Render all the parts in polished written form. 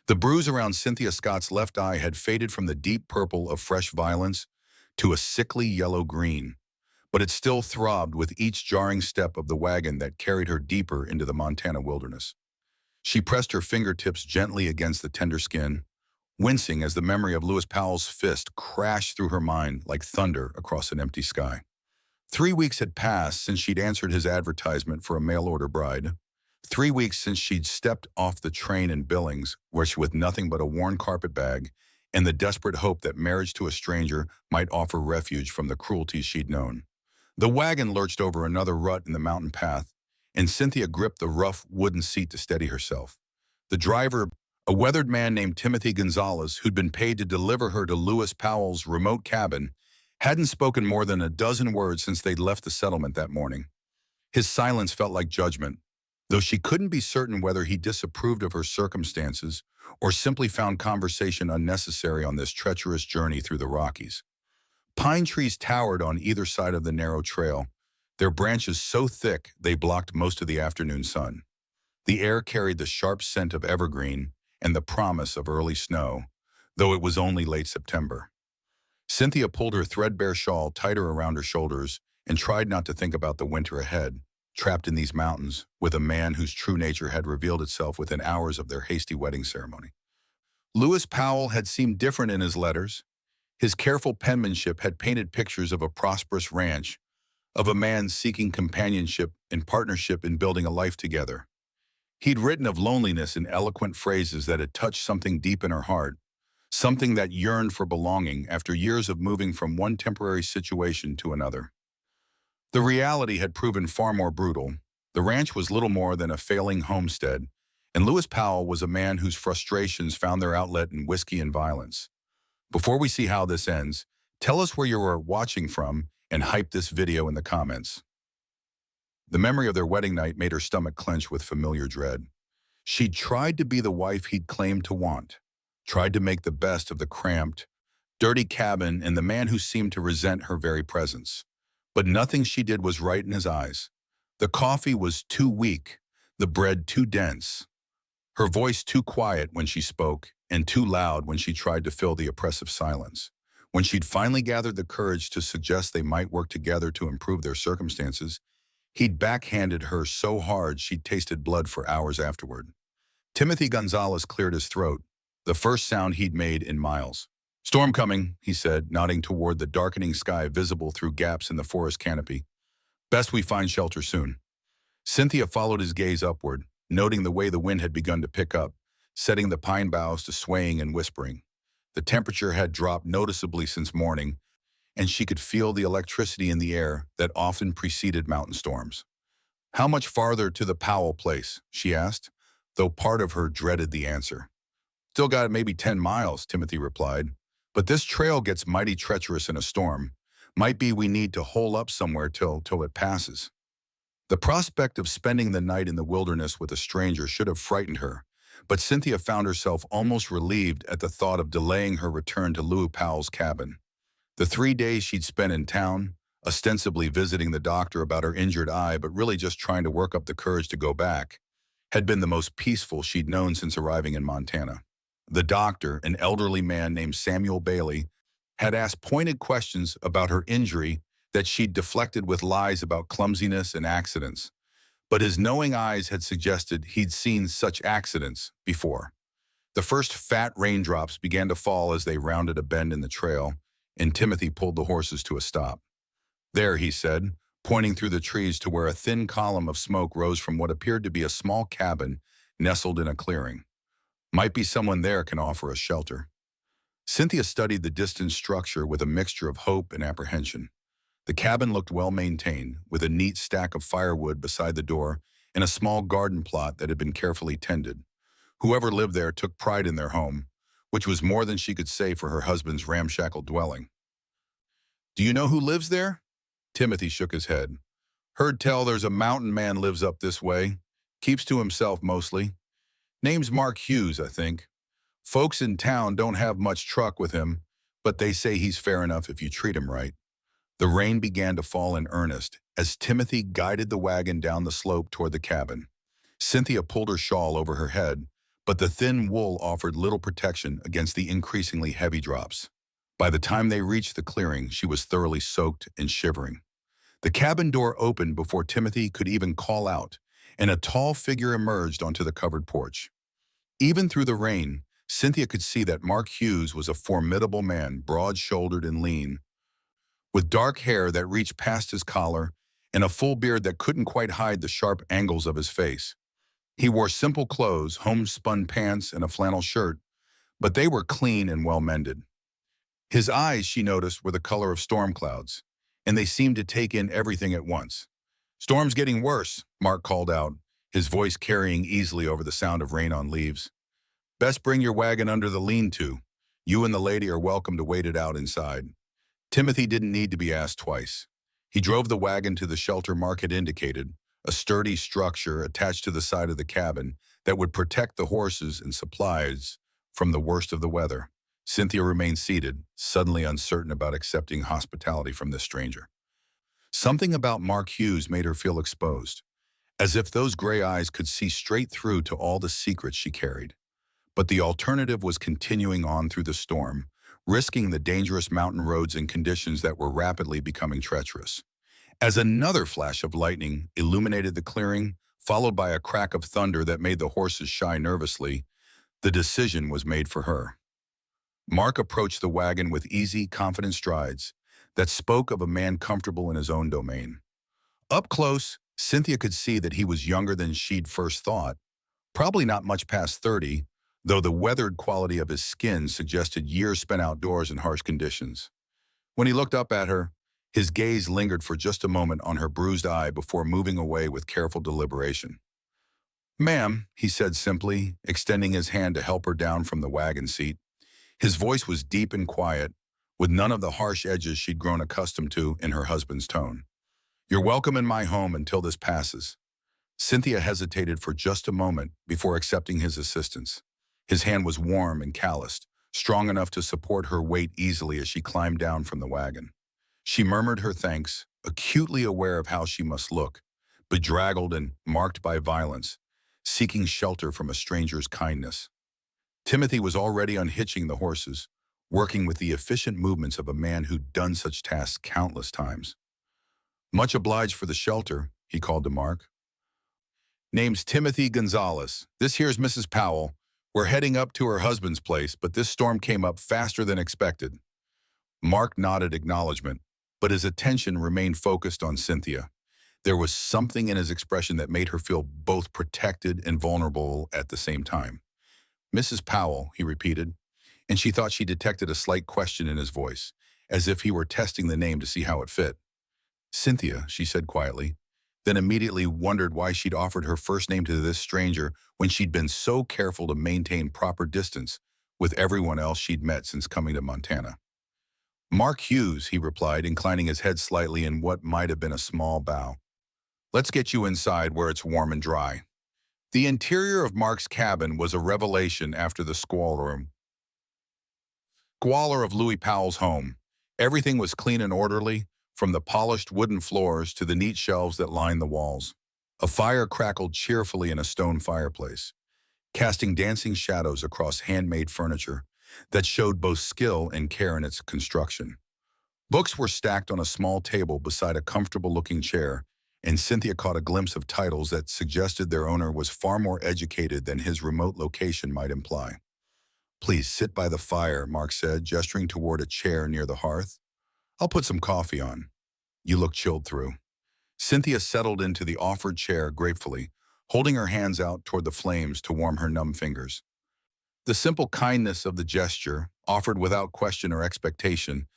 The bruise around Cynthia Scott's left eye had faded from the deep purple of fresh violence to a sickly yellow-green, but it still throbbed with each jarring step of the wagon that carried her deeper into the Montana wilderness. She pressed her fingertips gently against the tender skin, wincing as the memory of Lewis Powell's fist crashed through her mind like thunder across an empty sky. 3 weeks had passed since she'd answered his advertisement for a mail-order bride. 3 weeks since she'd stepped off the train in Billings, where she with nothing but a worn carpet bag and the desperate hope that marriage to a stranger might offer refuge from the cruelties she'd known. The wagon lurched over another rut in the mountain path, and Cynthia gripped the rough wooden seat to steady herself. The driver, a weathered man named Timothy Gonzalez, who'd been paid to deliver her to Lewis Powell's remote cabin, hadn't spoken more than a dozen words since they'd left the settlement that morning. His silence felt like judgment, though she couldn't be certain whether he disapproved of her circumstances or simply found conversation unnecessary on this treacherous journey through the Rockies. Pine trees towered on either side of the narrow trail, their branches so thick they blocked most of the afternoon sun. The air carried the sharp scent of evergreen and the promise of early snow, though it was only late September. Cynthia pulled her threadbare shawl tighter around her shoulders and tried not to think about the winter ahead, trapped in these mountains with a man whose true nature had revealed itself within hours of their hasty wedding ceremony. Lewis Powell had seemed different in his letters. His careful penmanship had painted pictures of a prosperous ranch, of a man seeking companionship and partnership in building a life together. He'd written of loneliness in eloquent phrases that had touched something deep in her heart, something that yearned for belonging after years of moving from one temporary situation to another. The reality had proven far more brutal. The ranch was little more than a failing homestead, and Lewis Powell was a man whose frustrations found their outlet in whiskey and violence. Before we see how this ends, tell us where you are watching from and hype this video in the comments. The memory of their wedding night made her stomach clench with familiar dread. She'd tried to be the wife he'd claimed to want, tried to make the best of the cramped, dirty cabin and the man who seemed to resent her very presence. But nothing she did was right in his eyes. The coffee was too weak, the bread too dense, her voice too quiet when she spoke, and too loud when she tried to fill the oppressive silence. When she'd finally gathered the courage to suggest they might work together to improve their circumstances, he'd backhanded her so hard she'd tasted blood for hours afterward. Timothy Gonzalez cleared his throat, the first sound he'd made in miles. "Storm coming," he said, nodding toward the darkening sky visible through gaps in the forest canopy. "Best we find shelter soon." Cynthia followed his gaze upward, noting the way the wind had begun to pick up, setting the pine boughs to swaying and whispering. The temperature had dropped noticeably since morning, and she could feel the electricity in the air that often preceded mountain storms. "How much farther to the Powell place?" she asked, though part of her dreaded the answer. "Still got maybe 10 miles, Timothy replied. "But this trail gets mighty treacherous in a storm. Might be we need to hole up somewhere till it passes." The prospect of spending the night in the wilderness with a stranger should have frightened her, but Cynthia found herself almost relieved at the thought of delaying her return to Lewis Powell's cabin. The 3 days she'd spent in town, ostensibly visiting the doctor about her injured eye but really just trying to work up the courage to go back, had been the most peaceful she'd known since arriving in Montana. The doctor, an elderly man named Samuel Bailey, had asked pointed questions about her injury that she'd deflected with lies about clumsiness and accidents. But his knowing eyes had suggested he'd seen such accidents before. The first fat raindrops began to fall as they rounded a bend in the trail, and Timothy pulled the horses to a stop. "There," he said, pointing through the trees to where a thin column of smoke rose from what appeared to be a small cabin nestled in a clearing. "Might be someone there can offer us shelter." Cynthia studied the distant structure with a mixture of hope and apprehension. The cabin looked well maintained, with a neat stack of firewood beside the door and a small garden plot that had been carefully tended. Whoever lived there took pride in their home, which was more than she could say for her husband's ramshackle dwelling. "Do you know who lives there?" Timothy shook his head. "Heard tell there's a mountain man lives up this way. Keeps to himself mostly. Name's Mark Hughes, I think. Folks in town don't have much truck with him, but they say he's fair enough if you treat him right." The rain began to fall in earnest as Timothy guided the wagon down the slope toward the cabin. Cynthia pulled her shawl over her head, but the thin wool offered little protection against the increasingly heavy drops. By the time they reached the clearing, she was thoroughly soaked and shivering. The cabin door opened before Timothy could even call out, and a tall figure emerged onto the covered porch. Even through the rain, Cynthia could see that Mark Hughes was a formidable man, broad-shouldered and lean, with dark hair that reached past his collar and a full beard that couldn't quite hide the sharp angles of his face. He wore simple clothes, homespun pants, and a flannel shirt, but they were clean and well-mended. His eyes, she noticed, were the color of storm clouds, and they seemed to take in everything at once. "Storm's getting worse," Mark called out, his voice carrying easily over the sound of rain on leaves. "Best bring your wagon under the lean-to. You and the lady are welcome to wait it out inside." Timothy didn't need to be asked twice. He drove the wagon to the shelter Mark had indicated, a sturdy structure attached to the side of the cabin that would protect the horses and supplies from the worst of the weather. Cynthia remained seated, suddenly uncertain about accepting hospitality from this stranger. Something about Mark Hughes made her feel exposed, as if those gray eyes could see straight through to all the secrets she carried. But the alternative was continuing on through the storm, risking the dangerous mountain roads in conditions that were rapidly becoming treacherous. As another flash of lightning illuminated the clearing, followed by a crack of thunder that made the horses shy nervously, the decision was made for her. Mark approached the wagon with easy, confident strides that spoke of a man comfortable in his own domain. Up close, Cynthia could see that he was younger than she'd first thought, probably not much past 30, though the weathered quality of his skin suggested years spent outdoors in harsh conditions. When he looked up at her, his gaze lingered for just a moment on her bruised eye before moving away with careful deliberation. "Ma'am," he said simply, extending his hand to help her down from the wagon seat. His voice was deep and quiet, with none of the harsh edges she'd grown accustomed to in her husband's tone. "You're welcome in my home until this passes." Cynthia hesitated for just a moment before accepting his assistance. His hand was warm and calloused, strong enough to support her weight easily as she climbed down from the wagon. She murmured her thanks, acutely aware of how she must look, bedraggled and marked by violence, seeking shelter from a stranger's kindness. Timothy was already unhitching the horses, working with the efficient movements of a man who'd done such tasks countless times. "Much obliged for the shelter," he called to Mark. "Name's Timothy Gonzalez. This here's Mrs. Powell. We're heading up to her husband's place, but this storm came up faster than expected." Mark nodded acknowledgement, but his attention remained focused on Cynthia. There was something in his expression that made her feel both protected and vulnerable at the same time. "Mrs. Powell," he repeated, and she thought she detected a slight question in his voice, as if he were testing the name to see how it fit. "Cynthia," she said quietly, then immediately wondered why she'd offered her first name to this stranger when she'd been so careful to maintain proper distance with everyone else she'd met since coming to Montana. "Mark Hughes," he replied, inclining his head slightly in what might have been a small bow. "Let's get you inside where it's warm and dry." The interior of Mark's cabin was a revelation after the squalor of Louis Powell's home. Everything was clean and orderly, from the polished wooden floors to the neat shelves that lined the walls. A fire crackled cheerfully in a stone fireplace, casting dancing shadows across handmade furniture that showed both skill and care in its construction. Books were stacked on a small table beside a comfortable-looking chair, and Cynthia caught a glimpse of titles that suggested their owner was far more educated than his remote location might imply. "Please sit by the fire," Mark said, gesturing toward a chair near the hearth. "I'll put some coffee on. You look chilled through." Cynthia settled into the offered chair gratefully, holding her hands out toward the flames to warm her numb fingers. The simple kindness of the gesture, offered without question or expectation,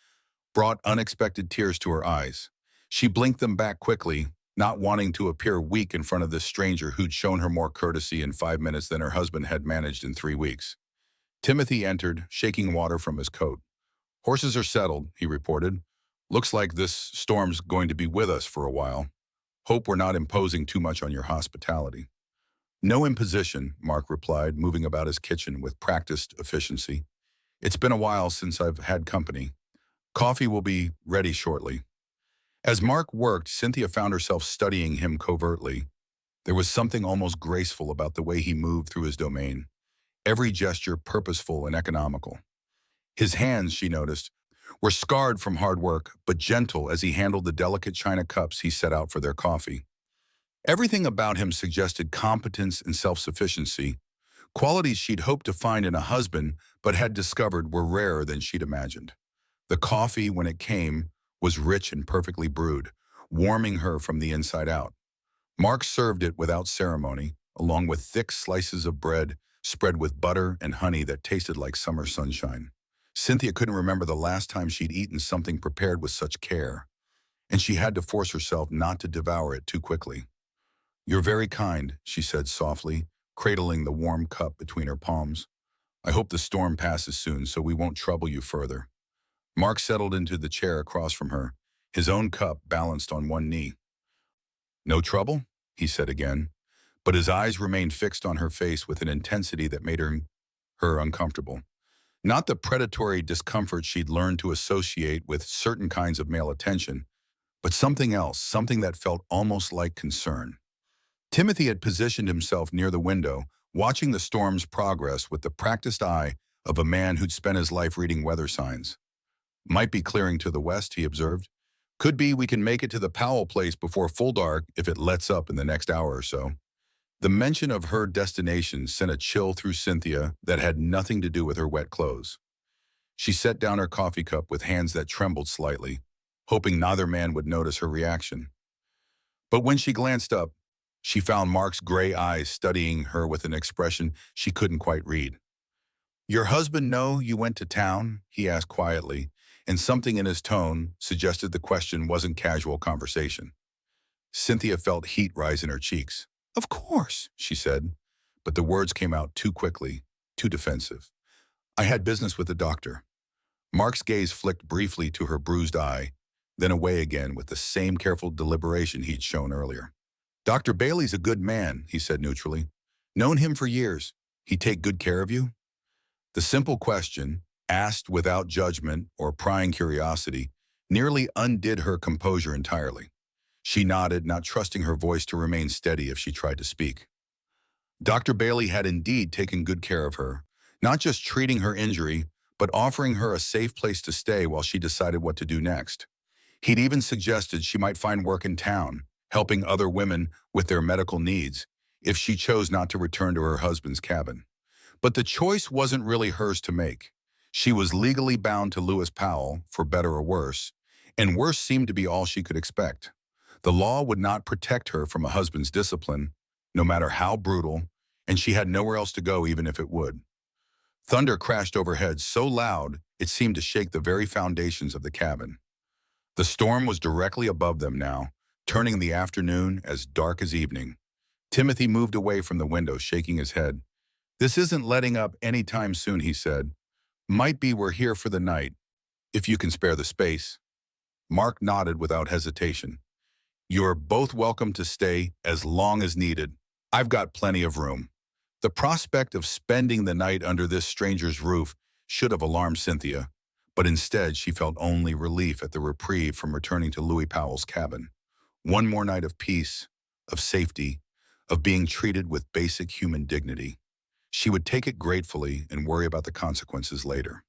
brought unexpected tears to her eyes. She blinked them back quickly, not wanting to appear weak in front of this stranger who'd shown her more courtesy in 5 minutes than her husband had managed in 3 weeks. Timothy entered, shaking water from his coat. "Horses are settled," he reported. "Looks like this storm's going to be with us for a while. Hope we're not imposing too much on your hospitality." "No imposition," Mark replied, moving about his kitchen with practiced efficiency. "It's been a while since I've had company. Coffee will be ready shortly." As Mark worked, Cynthia found herself studying him covertly. There was something almost graceful about the way he moved through his domain, every gesture purposeful and economical. His hands, she noticed, were scarred from hard work, but gentle as he handled the delicate china cups he set out for their coffee. Everything about him suggested competence and self-sufficiency, qualities she'd hoped to find in a husband but had discovered were rarer than she'd imagined. The coffee, when it came, was rich and perfectly brewed, warming her from the inside out. Mark served it without ceremony, along with thick slices of bread spread with butter and honey that tasted like summer sunshine. Cynthia couldn't remember the last time she'd eaten something prepared with such care, and she had to force herself not to devour it too quickly. "You're very kind," she said softly, cradling the warm cup between her palms. "I hope the storm passes soon so we won't trouble you further." Mark settled into the chair across from her, his own cup balanced on one knee. "No trouble?" he said again, but his eyes remained fixed on her face with an intensity that made her uncomfortable. Not the predatory discomfort she'd learned to associate with certain kinds of male attention, but something else, something that felt almost like concern. Timothy had positioned himself near the window, watching the storm's progress with the practiced eye of a man who'd spent his life reading weather signs. "Might be clearing to the west," he observed. "Could be we can make it to the Powell place before full dark if it lets up in the next hour or so." The mention of her destination sent a chill through Cynthia that had nothing to do with her wet clothes. She set down her coffee cup with hands that trembled slightly, hoping neither man would notice her reaction. But when she glanced up, she found Mark's gray eyes studying her with an expression she couldn't quite read. "Your husband know you went to town?" he asked quietly, and something in his tone suggested the question wasn't casual conversation. Cynthia felt heat rise in her cheeks. "Of course," she said, but the words came out too quickly, too defensive. "I had business with the doctor." Mark's gaze flicked briefly to her bruised eye, then away again with the same careful deliberation he'd shown earlier. "Dr. Bailey's a good man," he said neutrally. "Known him for years. He take good care of you?" The simple question, asked without judgment or prying curiosity, nearly undid her composure entirely. She nodded, not trusting her voice to remain steady if she tried to speak. Dr. Bailey had indeed taken good care of her, not just treating her injury, but offering her a safe place to stay while she decided what to do next. He'd even suggested she might find work in town, helping other women with their medical needs, if she chose not to return to her husband's cabin. But the choice wasn't really hers to make. She was legally bound to Lewis Powell, for better or worse, and worse seemed to be all she could expect. The law would not protect her from a husband's discipline, no matter how brutal, and she had nowhere else to go even if it would. Thunder crashed overhead so loud it seemed to shake the very foundations of the cabin. The storm was directly above them now, turning the afternoon as dark as evening. Timothy moved away from the window, shaking his head. "This isn't letting up any time soon," he said. "Might be we're here for the night, if you can spare the space." Mark nodded without hesitation. "You're both welcome to stay as long as needed. I've got plenty of room." The prospect of spending the night under this stranger's roof should have alarmed Cynthia, but instead she felt only relief at the reprieve from returning to Louis Powell's cabin. One more night of peace, of safety, of being treated with basic human dignity. She would take it gratefully and worry about the consequences later.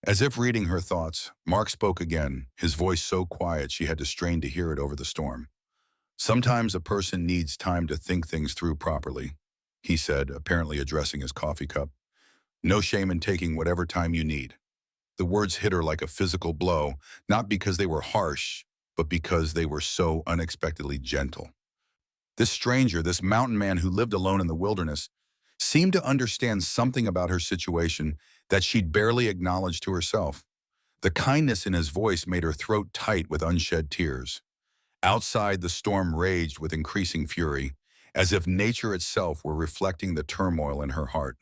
As if reading her thoughts, Mark spoke again, his voice so quiet she had to strain to hear it over the storm. "Sometimes a person needs time to think things through properly," he said, apparently addressing his coffee cup. "No shame in taking whatever time you need." The words hit her like a physical blow, not because they were harsh, but because they were so unexpectedly gentle. This stranger, this mountain man who lived alone in the wilderness, seemed to understand something about her situation that she'd barely acknowledged to herself. The kindness in his voice made her throat tight with unshed tears. Outside, the storm raged with increasing fury, as if nature itself were reflecting the turmoil in her heart.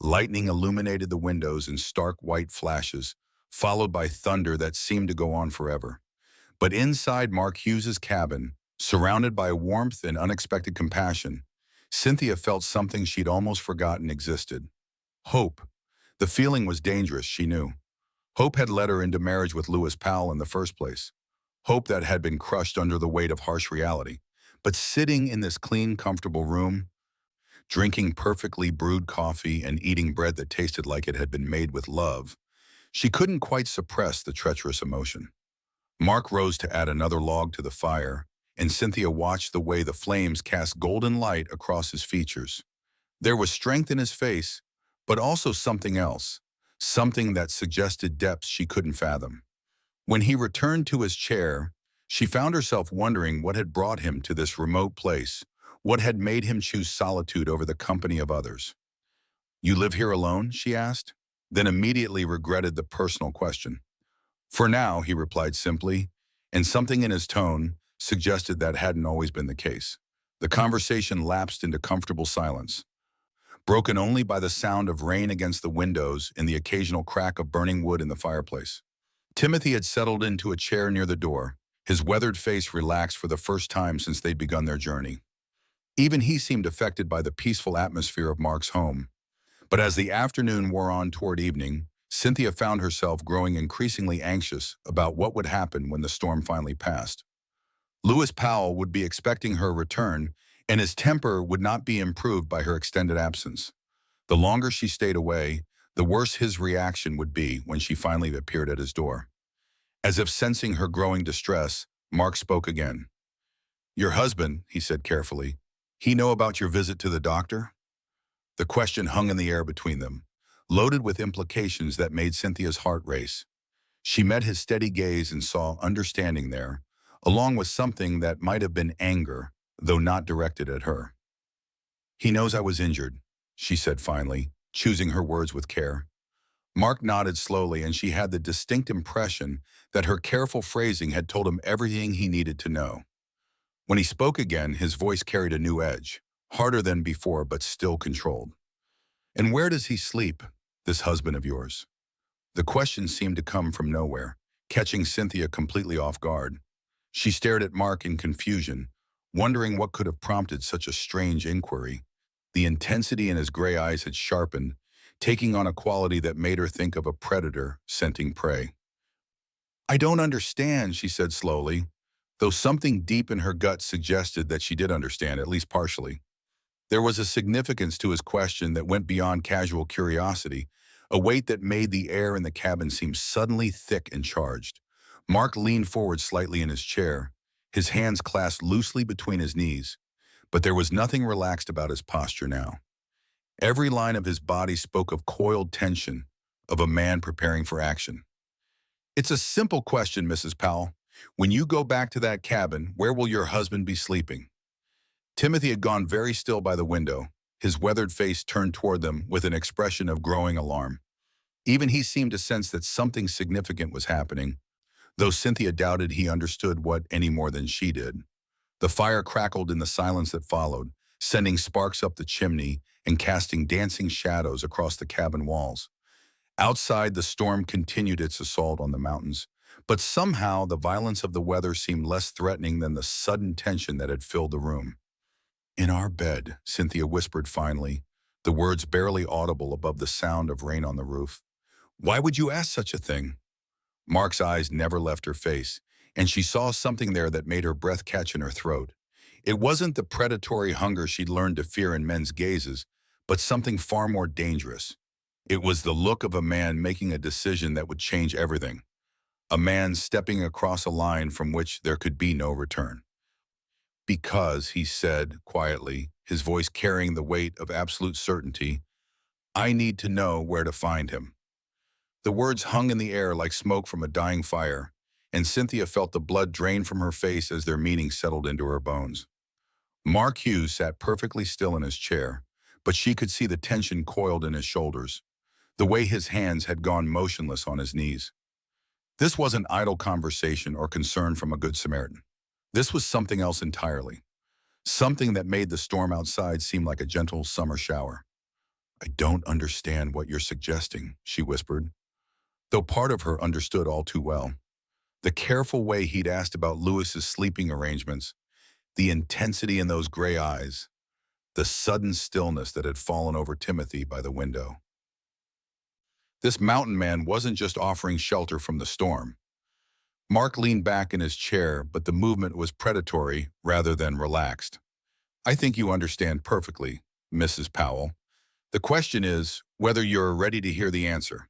Lightning illuminated the windows in stark white flashes, followed by thunder that seemed to go on forever. But inside Mark Hughes's cabin, surrounded by warmth and unexpected compassion, Cynthia felt something she'd almost forgotten existed. Hope. The feeling was dangerous, she knew. Hope had led her into marriage with Lewis Powell in the first place. Hope that had been crushed under the weight of harsh reality. But sitting in this clean, comfortable room, drinking perfectly brewed coffee and eating bread that tasted like it had been made with love, she couldn't quite suppress the treacherous emotion. Mark rose to add another log to the fire, and Cynthia watched the way the flames cast golden light across his features. There was strength in his face, but also something else, something that suggested depths she couldn't fathom. When he returned to his chair, she found herself wondering what had brought him to this remote place, what had made him choose solitude over the company of others. "You live here alone?" she asked, then immediately regretted the personal question. "For now," he replied simply, and something in his tone suggested that hadn't always been the case. The conversation lapsed into comfortable silence, broken only by the sound of rain against the windows and the occasional crack of burning wood in the fireplace. Timothy had settled into a chair near the door, his weathered face relaxed for the first time since they'd begun their journey. Even he seemed affected by the peaceful atmosphere of Mark's home. But as the afternoon wore on toward evening, Cynthia found herself growing increasingly anxious about what would happen when the storm finally passed. Lewis Powell would be expecting her return, and his temper would not be improved by her extended absence. The longer she stayed away, the worse his reaction would be when she finally appeared at his door. As if sensing her growing distress, Mark spoke again. "Your husband," he said carefully, "he know about your visit to the doctor?" The question hung in the air between them, loaded with implications that made Cynthia's heart race. She met his steady gaze and saw understanding there, along with something that might have been anger, though not directed at her. "He knows I was injured," she said finally, choosing her words with care. Mark nodded slowly, and she had the distinct impression that her careful phrasing had told him everything he needed to know. When he spoke again, his voice carried a new edge, harder than before but still controlled. "And where does he sleep, this husband of yours?" The question seemed to come from nowhere, catching Cynthia completely off guard. She stared at Mark in confusion, wondering what could have prompted such a strange inquiry. The intensity in his gray eyes had sharpened, taking on a quality that made her think of a predator scenting prey. "I don't understand," she said slowly, though something deep in her gut suggested that she did understand, at least partially. There was a significance to his question that went beyond casual curiosity, a weight that made the air in the cabin seem suddenly thick and charged. Mark leaned forward slightly in his chair, his hands clasped loosely between his knees, but there was nothing relaxed about his posture now. Every line of his body spoke of coiled tension, of a man preparing for action. "It's a simple question, Mrs. Powell. When you go back to that cabin, where will your husband be sleeping?" Timothy had gone very still by the window, his weathered face turned toward them with an expression of growing alarm. Even he seemed to sense that something significant was happening, though Cynthia doubted he understood what any more than she did. The fire crackled in the silence that followed, sending sparks up the chimney and casting dancing shadows across the cabin walls. Outside, the storm continued its assault on the mountains, but somehow the violence of the weather seemed less threatening than the sudden tension that had filled the room. "In our bed," Cynthia whispered finally, the words barely audible above the sound of rain on the roof. "Why would you ask such a thing?" Mark's eyes never left her face, and she saw something there that made her breath catch in her throat. It wasn't the predatory hunger she'd learned to fear in men's gazes, but something far more dangerous. It was the look of a man making a decision that would change everything. A man stepping across a line from which there could be no return. "Because," he said quietly, his voice carrying the weight of absolute certainty, "I need to know where to find him." The words hung in the air like smoke from a dying fire, and Cynthia felt the blood drain from her face as their meaning settled into her bones. Mark Hughes sat perfectly still in his chair, but she could see the tension coiled in his shoulders, the way his hands had gone motionless on his knees. This wasn't idle conversation or concern from a good Samaritan. This was something else entirely, something that made the storm outside seem like a gentle summer shower. "I don't understand what you're suggesting," she whispered, though part of her understood all too well. The careful way he'd asked about Lewis's sleeping arrangements, the intensity in those gray eyes, the sudden stillness that had fallen over Timothy by the window. This mountain man wasn't just offering shelter from the storm. Mark leaned back in his chair, but the movement was predatory rather than relaxed. "I think you understand perfectly," Mrs. Powell. The question is whether you're ready to hear the answer.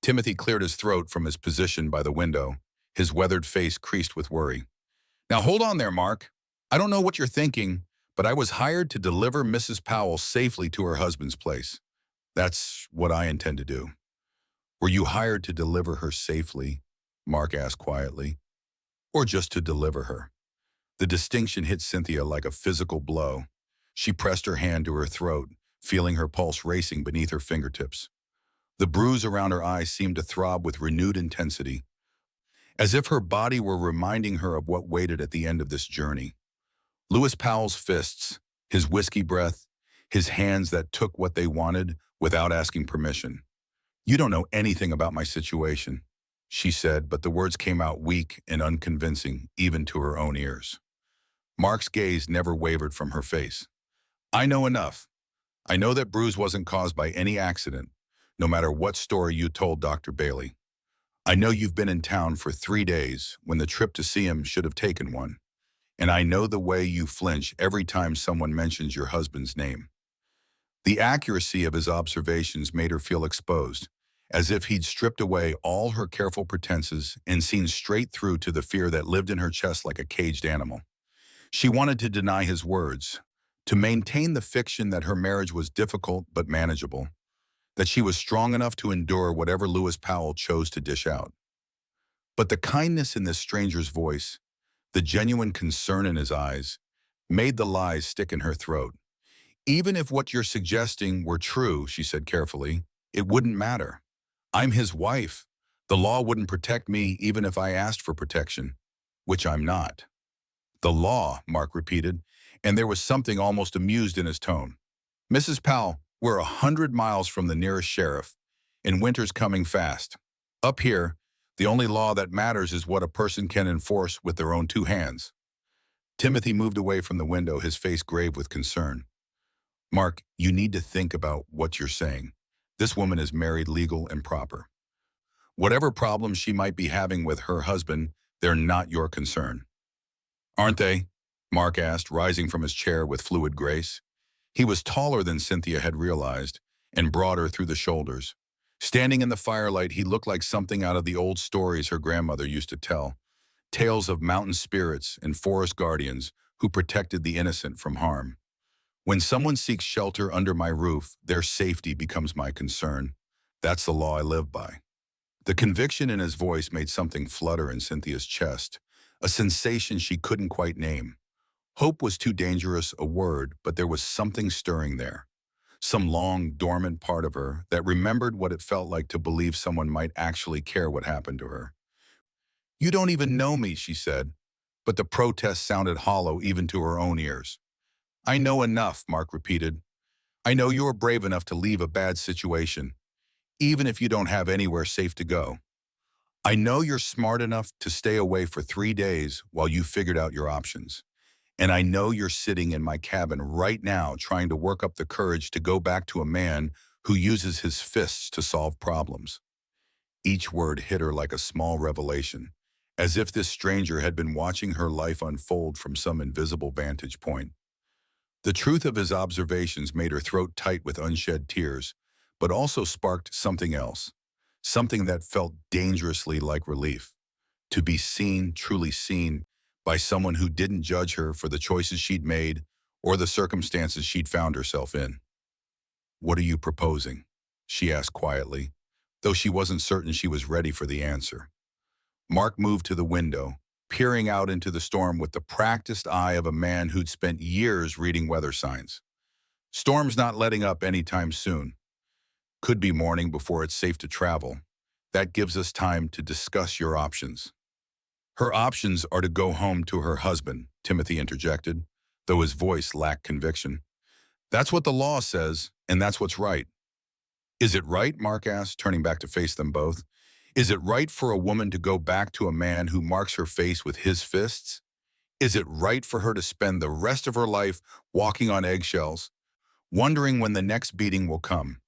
Timothy cleared his throat from his position by the window, his weathered face creased with worry. Now hold on there, Mark. I don't know what you're thinking, but I was hired to deliver Mrs. Powell safely to her husband's place. That's what I intend to do. Were you hired to deliver her safely? Mark asked quietly. Or just to deliver her? The distinction hit Cynthia like a physical blow. She pressed her hand to her throat, feeling her pulse racing beneath her fingertips. The bruise around her eyes seemed to throb with renewed intensity, as if her body were reminding her of what waited at the end of this journey. Lewis Powell's fists, his whiskey breath, his hands that took what they wanted without asking permission. You don't know anything about my situation, she said, but the words came out weak and unconvincing, even to her own ears. Mark's gaze never wavered from her face. I know enough. I know that bruise wasn't caused by any accident, no matter what story you told Dr. Bailey. I know you've been in town for 3 days when the trip to see him should have taken one. And I know the way you flinch every time someone mentions your husband's name. The accuracy of his observations made her feel exposed, as if he'd stripped away all her careful pretenses and seen straight through to the fear that lived in her chest like a caged animal. She wanted to deny his words, to maintain the fiction that her marriage was difficult but manageable, that she was strong enough to endure whatever Lewis Powell chose to dish out. But the kindness in this stranger's voice, the genuine concern in his eyes, made the lies stick in her throat. Even if what you're suggesting were true, she said carefully, it wouldn't matter. I'm his wife. The law wouldn't protect me even if I asked for protection, which I'm not. The law, Mark repeated, and there was something almost amused in his tone. Mrs. Powell, we're 100 miles from the nearest sheriff, and winter's coming fast. Up here, the only law that matters is what a person can enforce with their own 2 hands. Timothy moved away from the window, his face grave with concern. Mark, you need to think about what you're saying. This woman is married, legal, and proper. Whatever problems she might be having with her husband, they're not your concern. Aren't they? Mark asked, rising from his chair with fluid grace. He was taller than Cynthia had realized, and broader through the shoulders. Standing in the firelight, he looked like something out of the old stories her grandmother used to tell, tales of mountain spirits and forest guardians who protected the innocent from harm. When someone seeks shelter under my roof, their safety becomes my concern. That's the law I live by. The conviction in his voice made something flutter in Cynthia's chest, a sensation she couldn't quite name. Hope was too dangerous a word, but there was something stirring there. Some long, dormant part of her that remembered what it felt like to believe someone might actually care what happened to her. You don't even know me, she said, but the protest sounded hollow even to her own ears. I know enough, Mark repeated. I know you're brave enough to leave a bad situation, even if you don't have anywhere safe to go. I know you're smart enough to stay away for 3 days while you figured out your options. And I know you're sitting in my cabin right now trying to work up the courage to go back to a man who uses his fists to solve problems. Each word hit her like a small revelation, as if this stranger had been watching her life unfold from some invisible vantage point. The truth of his observations made her throat tight with unshed tears, but also sparked something else, something that felt dangerously like relief. To be seen, truly seen, by someone who didn't judge her for the choices she'd made or the circumstances she'd found herself in. What are you proposing? She asked quietly, though she wasn't certain she was ready for the answer. Mark moved to the window, peering out into the storm with the practiced eye of a man who'd spent years reading weather signs. Storm's not letting up anytime soon. Could be morning before it's safe to travel. That gives us time to discuss your options. Her options are to go home to her husband, Timothy interjected, though his voice lacked conviction. That's what the law says, and that's what's right. Is it right, Mark asked, turning back to face them both? Is it right for a woman to go back to a man who marks her face with his fists? Is it right for her to spend the rest of her life walking on eggshells, wondering when the next beating will come?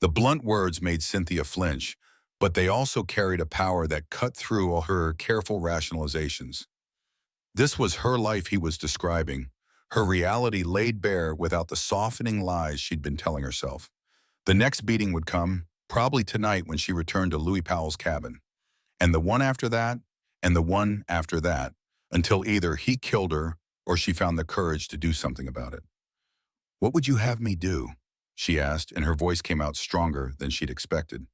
The blunt words made Cynthia flinch, but they also carried a power that cut through all her careful rationalizations. This was her life he was describing, Her reality laid bare without the softening lies she'd been telling herself. The next beating would come, probably tonight when she returned to Louis Powell's cabin. And the one after that, and the one after that, until either he killed her or she found the courage to do something about it. "What would you have me do?" she asked, and her voice came out stronger than she'd expected.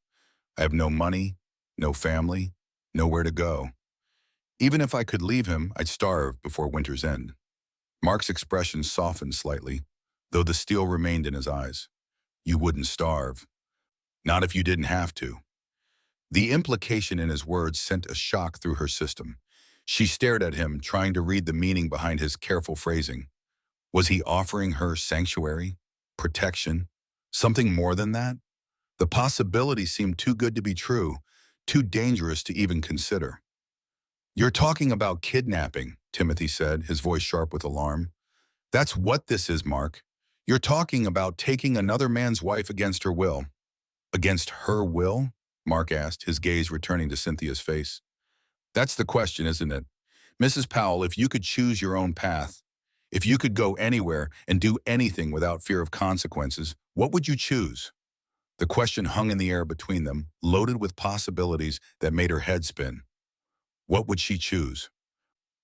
"I have no money, no family, nowhere to go. Even if I could leave him, I'd starve before winter's end." Mark's expression softened slightly, though the steel remained in his eyes. "You wouldn't starve. Not if you didn't have to." The implication in his words sent a shock through her system. She stared at him, trying to read the meaning behind his careful phrasing. Was he offering her sanctuary? Protection? Something more than that? The possibility seemed too good to be true, too dangerous to even consider. "You're talking about kidnapping," Timothy said, his voice sharp with alarm. "That's what this is, Mark. You're talking about taking another man's wife against her will." "Against her will?" Mark asked, his gaze returning to Cynthia's face. "That's the question, isn't it? Mrs. Powell, if you could choose your own path, if you could go anywhere and do anything without fear of consequences, what would you choose?" The question hung in the air between them, loaded with possibilities that made her head spin. What would she choose?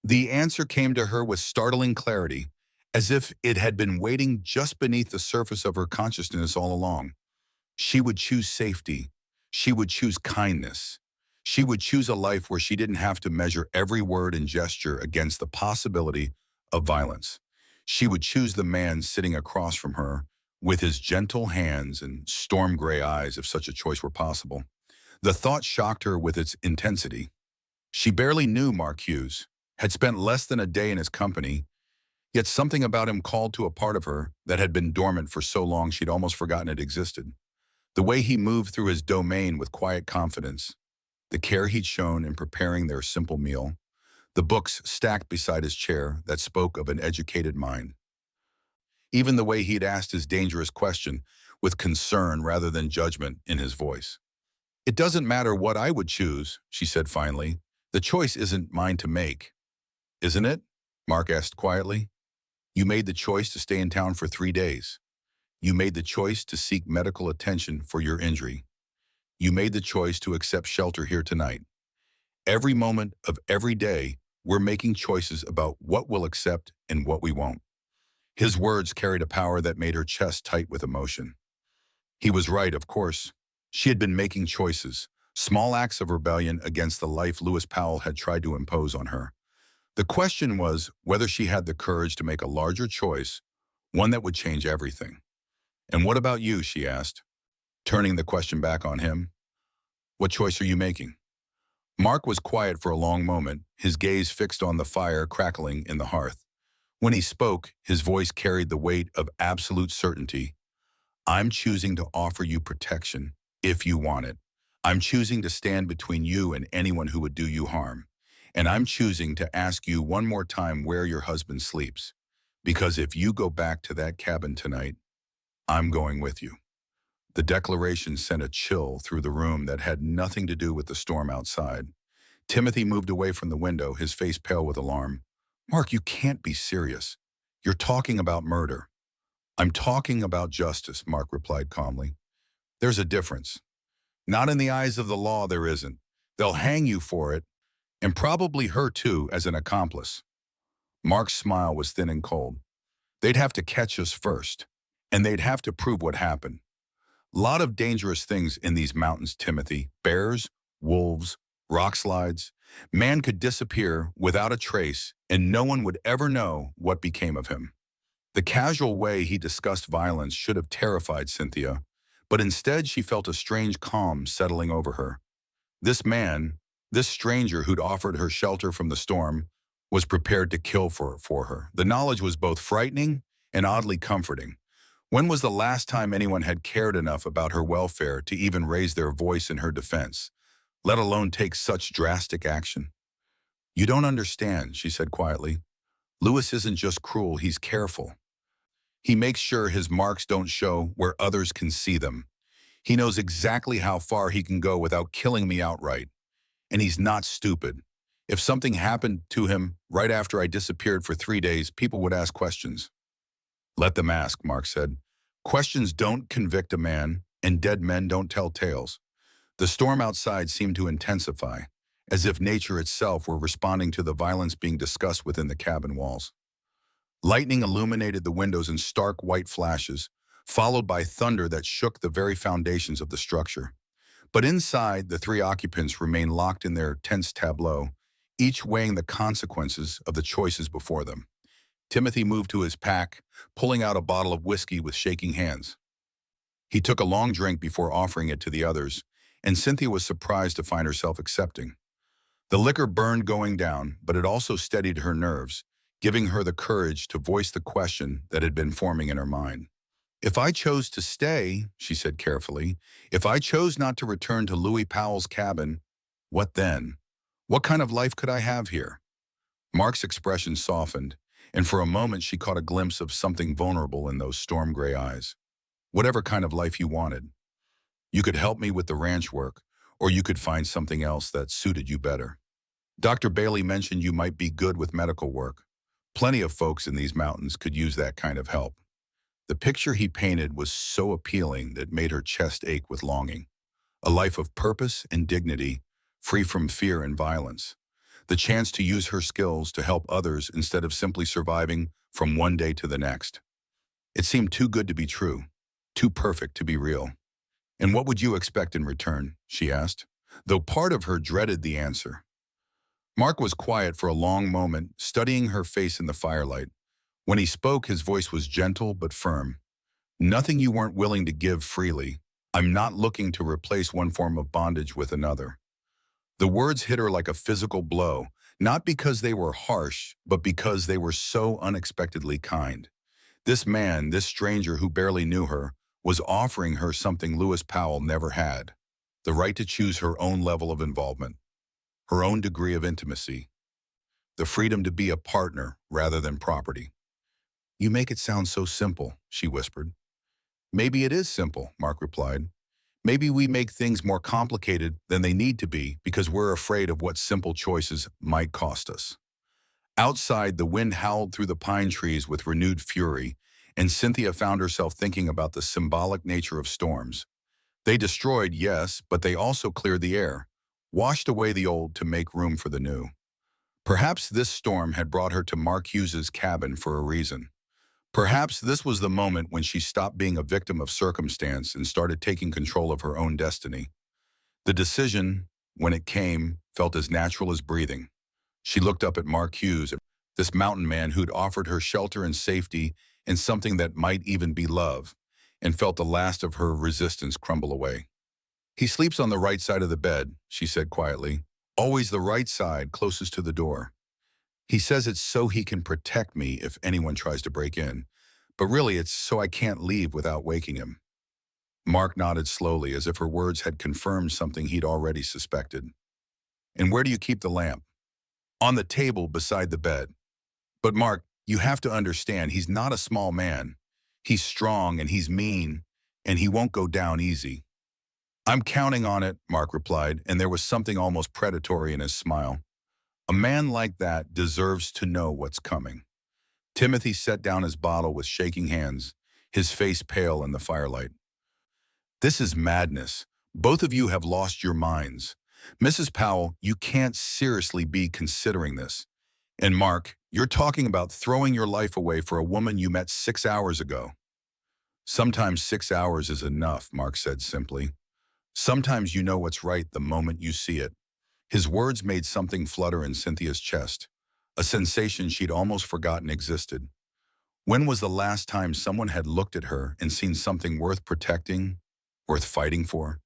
The answer came to her with startling clarity, as if it had been waiting just beneath the surface of her consciousness all along. She would choose safety. She would choose kindness. She would choose a life where she didn't have to measure every word and gesture against the possibility of violence. She would choose the man sitting across from her, with his gentle hands and storm gray eyes, if such a choice were possible. The thought shocked her with its intensity. She barely knew Mark Hughes, had spent less than a day in his company, yet something about him called to a part of her that had been dormant for so long she'd almost forgotten it existed. The way he moved through his domain with quiet confidence, the care he'd shown in preparing their simple meal, the books stacked beside his chair that spoke of an educated mind. Even the way he'd asked his dangerous question with concern rather than judgment in his voice. "It doesn't matter what I would choose," she said finally. "The choice isn't mine to make." "Isn't it?" Mark asked quietly. "You made the choice to stay in town for 3 days. You made the choice to seek medical attention for your injury. You made the choice to accept shelter here tonight. Every moment of every day, we're making choices about what we'll accept and what we won't." His words carried a power that made her chest tight with emotion. He was right, of course. She had been making choices, small acts of rebellion against the life Louis Powell had tried to impose on her. The question was whether she had the courage to make a larger choice, one that would change everything. "And what about you?" she asked, turning the question back on him. "What choice are you making?" Mark was quiet for a long moment, his gaze fixed on the fire crackling in the hearth. When he spoke, his voice carried the weight of absolute certainty. "I'm choosing to offer you protection, if you want it. I'm choosing to stand between you and anyone who would do you harm. And I'm choosing to ask you one more time where your husband sleeps. Because if you go back to that cabin tonight, I'm going with you." The declaration sent a chill through the room that had nothing to do with the storm outside. Timothy moved away from the window, his face pale with alarm. "Mark, you can't be serious. You're talking about murder." "I'm talking about justice," Mark replied calmly. "There's a difference. Not in the eyes of the law, there isn't. They'll hang you for it, and probably her too as an accomplice." Mark's smile was thin and cold. "They'd have to catch us first, and they'd have to prove what happened. Lot of dangerous things in these mountains, Timothy. Bears, wolves, rock slides. Man could disappear without a trace, and no one would ever know what became of him." The casual way he discussed violence should have terrified Cynthia, but instead she felt a strange calm settling over her. This man, this stranger who'd offered her shelter from the storm, was prepared to kill for her. The knowledge was both frightening and oddly comforting. When was the last time anyone had cared enough about her welfare to even raise their voice in her defense, let alone take such drastic action? "You don't understand," she said quietly. "Louis isn't just cruel, he's careful. He makes sure his marks don't show where others can see them. He knows exactly how far he can go without killing me outright. And he's not stupid. If something happened to him right after I disappeared for 3 days, people would ask questions. Let them ask, Mark said. Questions don't convict a man, and dead men don't tell tales. The storm outside seemed to intensify, as if nature itself were responding to the violence being discussed within the cabin walls. Lightning illuminated the windows in stark white flashes, followed by thunder that shook the very foundations of the structure. But inside, the three occupants remained locked in their tense tableau, each weighing the consequences of the choices before them. Timothy moved to his pack, pulling out a bottle of whiskey with shaking hands. He took a long drink before offering it to the others, and Cynthia was surprised to find herself accepting. The liquor burned going down, but it also steadied her nerves, giving her the courage to voice the question that had been forming in her mind. If I chose to stay, she said carefully, if I chose not to return to Louis Powell's cabin, what then? What kind of life could I have here? Mark's expression softened, and for a moment she caught a glimpse of something vulnerable in those storm-gray eyes. Whatever kind of life you wanted. You could help me with the ranch work, or you could find something else that suited you better. Dr. Bailey mentioned you might be good with medical work. Plenty of folks in these mountains could use that kind of help. The picture he painted was so appealing that it made her chest ache with longing. A life of purpose and dignity, free from fear and violence. The chance to use her skills to help others instead of simply surviving from one day to the next. It seemed too good to be true, too perfect to be real. And what would you expect in return, she asked, though part of her dreaded the answer. Mark was quiet for a long moment, studying her face in the firelight. When he spoke, his voice was gentle but firm. Nothing you weren't willing to give freely. I'm not looking to replace one form of bondage with another. The words hit her like a physical blow, not because they were harsh, but because they were so unexpectedly kind. This man, this stranger who barely knew her, was offering her something Louis Powell never had. The right to choose her own level of involvement, her own degree of intimacy, the freedom to be a partner rather than property. You make it sound so simple, she whispered. Maybe it is simple, Mark replied. Maybe we make things more complicated than they need to be because we're afraid of what simple choices might cost us. Outside, the wind howled through the pine trees with renewed fury, and Cynthia found herself thinking about the symbolic nature of storms. They destroyed, yes, but they also cleared the air, washed away the old to make room for the new. Perhaps this storm had brought her to Mark Hughes's cabin for a reason. Perhaps this was the moment when she stopped being a victim of circumstance and started taking control of her own destiny. The decision, when it came, felt as natural as breathing. She looked up at Mark Hughes, this mountain man who'd offered her shelter and safety and something that might even be love, and felt the last of her resistance crumble away. He sleeps on the right side of the bed, she said quietly, always the right side closest to the door. He says it's so he can protect me if anyone tries to break in, but really it's so I can't leave without waking him. Mark nodded slowly as if her words had confirmed something he'd already suspected. And where do you keep the lamp? On the table beside the bed. But Mark, you have to understand, he's not a small man. He's strong and he's mean, and he won't go down easy. I'm counting on it, Mark replied, and there was something almost predatory in his smile. A man like that deserves to know what's coming. Timothy set down his bottle with shaking hands, his face pale in the firelight. This is madness. Both of you have lost your minds. Mrs. Powell, you can't seriously be considering this. And Mark, you're talking about throwing your life away for a woman you met 6 hours ago. Sometimes 6 hours is enough, Mark said simply. Sometimes you know what's right the moment you see it. His words made something flutter in Cynthia's chest, a sensation she'd almost forgotten existed. When was the last time someone had looked at her and seen something worth protecting, worth fighting for?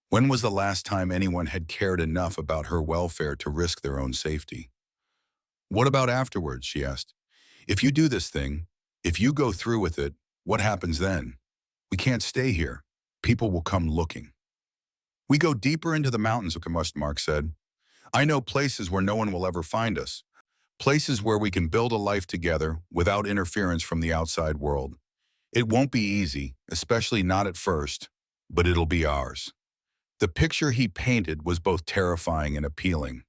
When was the last time anyone had cared enough about her welfare to risk their own safety? What about afterwards, she asked. If you do this thing, if you go through with it, what happens then? We can't stay here. People will come looking. We go deeper into the mountains, Mark said. I know places where no one will ever find us. Places where we can build a life together without interference from the outside world. It won't be easy, especially not at first, but it'll be ours. The picture he painted was both terrifying and appealing.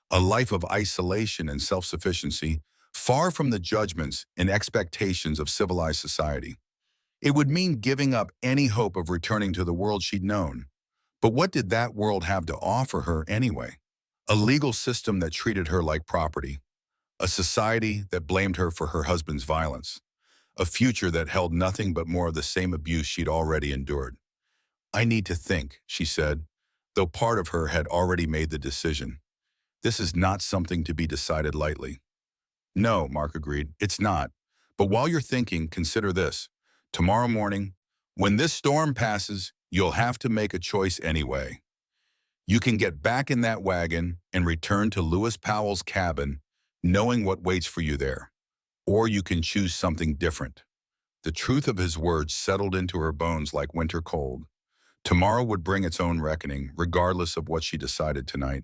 a life of isolation and self-sufficiency, far from the judgments and expectations of civilized society. It would mean giving up any hope of returning to the world she'd known. But what did that world have to offer her anyway? A legal system that treated her like property, a society that blamed her for her husband's violence, a future that held nothing but more of the same abuse she'd already endured. "I need to think," she said, though part of her had already made the decision. "This is not something to be decided lightly." "No," Mark agreed, "it's not. But while you're thinking, consider this. Tomorrow morning, when this storm passes, you'll have to make a choice anyway. You can get back in that wagon and return to Lewis Powell's cabin, knowing what waits for you there. Or you can choose something different." The truth of his words settled into her bones like winter cold. Tomorrow would bring its own reckoning, regardless of what she decided tonight.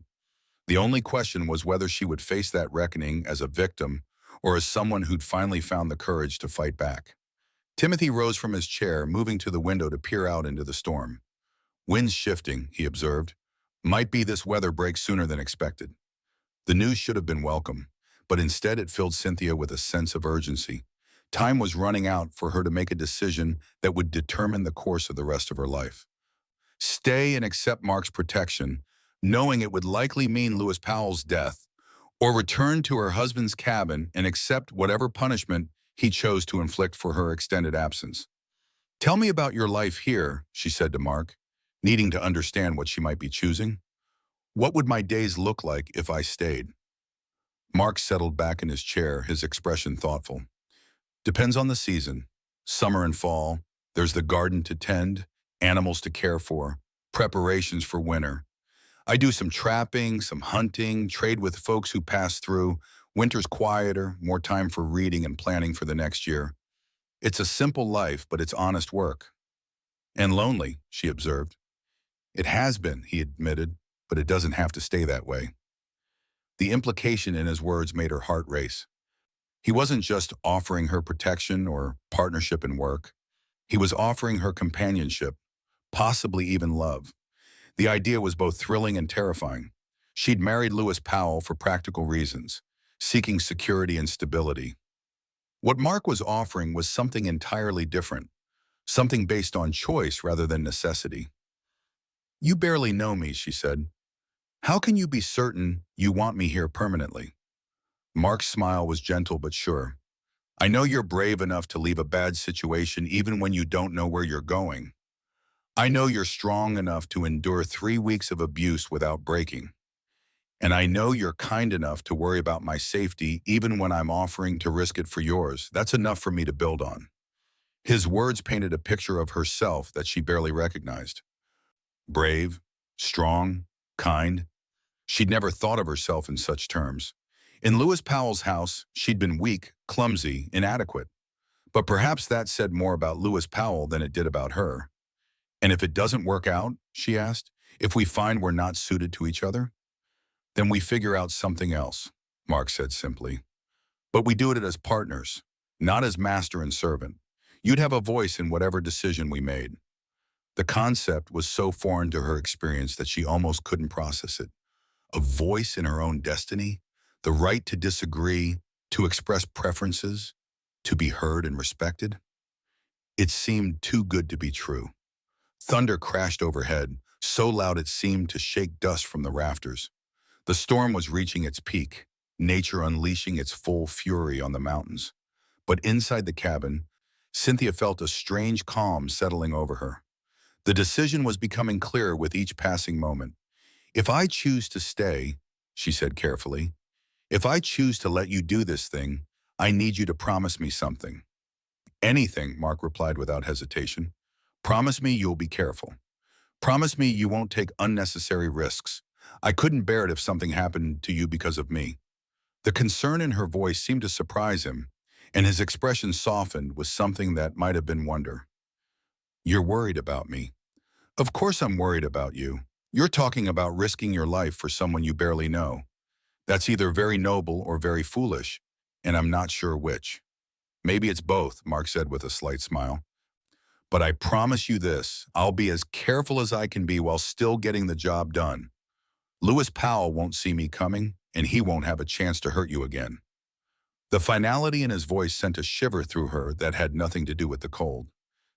The only question was whether she would face that reckoning as a victim or as someone who'd finally found the courage to fight back. Timothy rose from his chair, moving to the window to peer out into the storm. "Wind's shifting," he observed. "Might be this weather breaks sooner than expected." The news should have been welcome, but instead it filled Cynthia with a sense of urgency. Time was running out for her to make a decision that would determine the course of the rest of her life. Stay and accept Mark's protection, knowing it would likely mean Lewis Powell's death, or return to her husband's cabin and accept whatever punishment he chose to inflict for her extended absence. "Tell me about your life here," she said to Mark, needing to understand what she might be choosing. "What would my days look like if I stayed?" Mark settled back in his chair, his expression thoughtful. "Depends on the season. Summer and fall, there's the garden to tend, animals to care for, preparations for winter. I do some trapping, some hunting, trade with folks who pass through. Winter's quieter, more time for reading and planning for the next year. It's a simple life, but it's honest work." "And lonely," she observed. "It has been," he admitted, "but it doesn't have to stay that way." The implication in his words made her heart race. He wasn't just offering her protection or partnership in work. He was offering her companionship, possibly even love. The idea was both thrilling and terrifying. She'd married Lewis Powell for practical reasons, seeking security and stability. What Mark was offering was something entirely different, something based on choice rather than necessity. "You barely know me," she said. "How can you be certain you want me here permanently?" Mark's smile was gentle but sure. "I know you're brave enough to leave a bad situation even when you don't know where you're going. I know you're strong enough to endure 3 weeks of abuse without breaking. And I know you're kind enough to worry about my safety even when I'm offering to risk it for yours. That's enough for me to build on." His words painted a picture of herself that she barely recognized. Brave, strong, kind. She'd never thought of herself in such terms. In Lewis Powell's house, she'd been weak, clumsy, inadequate. But perhaps that said more about Lewis Powell than it did about her. "And if it doesn't work out," she asked, "if we find we're not suited to each other?" "Then we figure out something else," Mark said simply. "But we do it as partners, not as master and servant. You'd have a voice in whatever decision we made." The concept was so foreign to her experience that she almost couldn't process it. A voice in her own destiny, the right to disagree, to express preferences, to be heard and respected. It seemed too good to be true. Thunder crashed overhead, so loud it seemed to shake dust from the rafters. The storm was reaching its peak, nature unleashing its full fury on the mountains. But inside the cabin, Cynthia felt a strange calm settling over her. The decision was becoming clearer with each passing moment. "If I choose to stay," she said carefully, "if I choose to let you do this thing, I need you to promise me something." "Anything," Mark replied without hesitation. "Promise me you'll be careful. Promise me you won't take unnecessary risks. I couldn't bear it if something happened to you because of me." The concern in her voice seemed to surprise him, and his expression softened with something that might have been wonder. "You're worried about me." "Of course I'm worried about you. You're talking about risking your life for someone you barely know. That's either very noble or very foolish, and I'm not sure which." "Maybe it's both," Mark said with a slight smile. "But I promise you this, I'll be as careful as I can be while still getting the job done. Lewis Powell won't see me coming, and he won't have a chance to hurt you again." The finality in his voice sent a shiver through her that had nothing to do with the cold.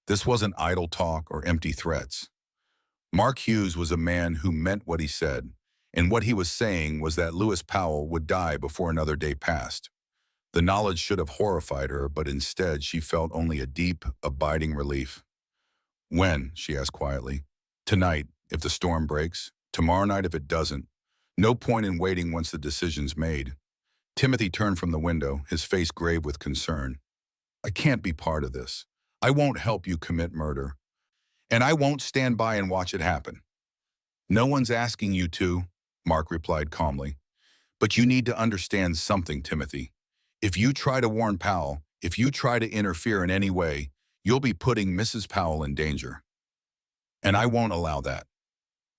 This wasn't idle talk or empty threats. Mark Hughes was a man who meant what he said, and what he was saying was that Lewis Powell would die before another day passed. The knowledge should have horrified her, but instead she felt only a deep, abiding relief. "When?" she asked quietly. "Tonight, if the storm breaks. Tomorrow night if it doesn't. No point in waiting once the decision's made." Timothy turned from the window, his face grave with concern. "I can't be part of this. I won't help you commit murder. And I won't stand by and watch it happen." "No one's asking you to," Mark replied calmly. "But you need to understand something, Timothy. If you try to warn Powell, if you try to interfere in any way, you'll be putting Mrs. Powell in danger. And I won't allow that."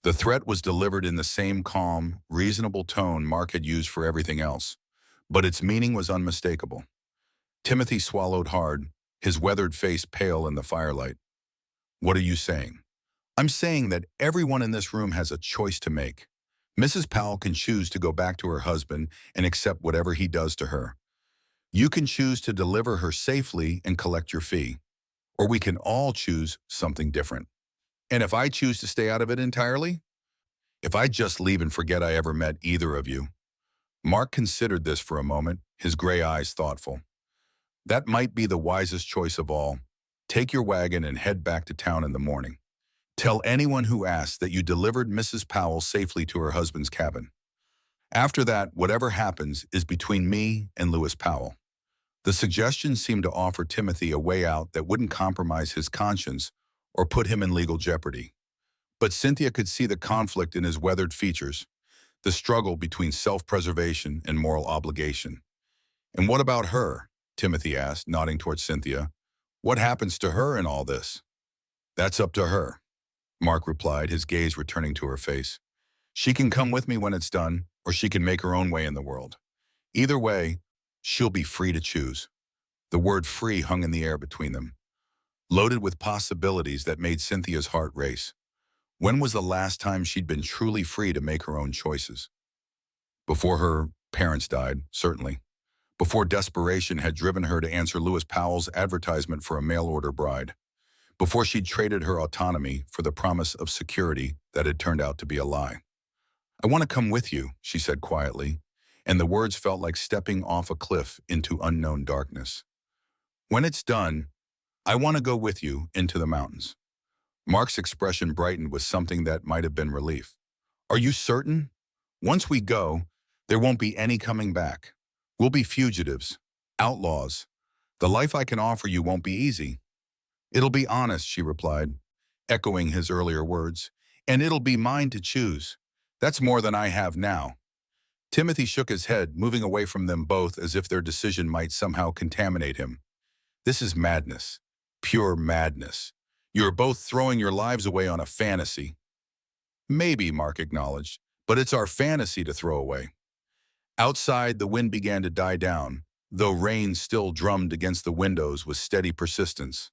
The threat was delivered in the same calm, reasonable tone Mark had used for everything else, but its meaning was unmistakable. Timothy swallowed hard, his weathered face pale in the firelight. "What are you saying?" "I'm saying that everyone in this room has a choice to make. Mrs. Powell can choose to go back to her husband and accept whatever he does to her. You can choose to deliver her safely and collect your fee. Or we can all choose something different. And if I choose to stay out of it entirely? If I just leave and forget I ever met either of you?" Mark considered this for a moment, his gray eyes thoughtful. "That might be the wisest choice of all. Take your wagon and head back to town in the morning. Tell anyone who asks that you delivered Mrs. Powell safely to her husband's cabin. After that, whatever happens is between me and Lewis Powell." The suggestion seemed to offer Timothy a way out that wouldn't compromise his conscience or put him in legal jeopardy. But Cynthia could see the conflict in his weathered features, the struggle between self-preservation and moral obligation. "And what about her?" Timothy asked, nodding towards Cynthia. "What happens to her in all this?" "That's up to her," Mark replied, his gaze returning to her face. "She can come with me when it's done, or she can make her own way in the world. Either way, she'll be free to choose." The word free hung in the air between them, loaded with possibilities that made Cynthia's heart race. When was the last time she'd been truly free to make her own choices? Before her parents died, certainly. Before desperation had driven her to answer Lewis Powell's advertisement for a mail-order bride. Before she'd traded her autonomy for the promise of security that had turned out to be a lie. "I want to come with you," she said quietly, and the words felt like stepping off a cliff into unknown darkness. "When it's done, I want to go with you into the mountains." Mark's expression brightened with something that might have been relief. "Are you certain? Once we go, there won't be any coming back. We'll be fugitives, outlaws. The life I can offer you won't be easy." "It'll be honest," she replied, echoing his earlier words, "and it'll be mine to choose. That's more than I have now." Timothy shook his head, moving away from them both as if their decision might somehow contaminate him. "This is madness. Pure madness. You're both throwing your lives away on a fantasy." "Maybe," Mark acknowledged, "but it's our fantasy to throw away." Outside, the wind began to die down, though rain still drummed against the windows with steady persistence.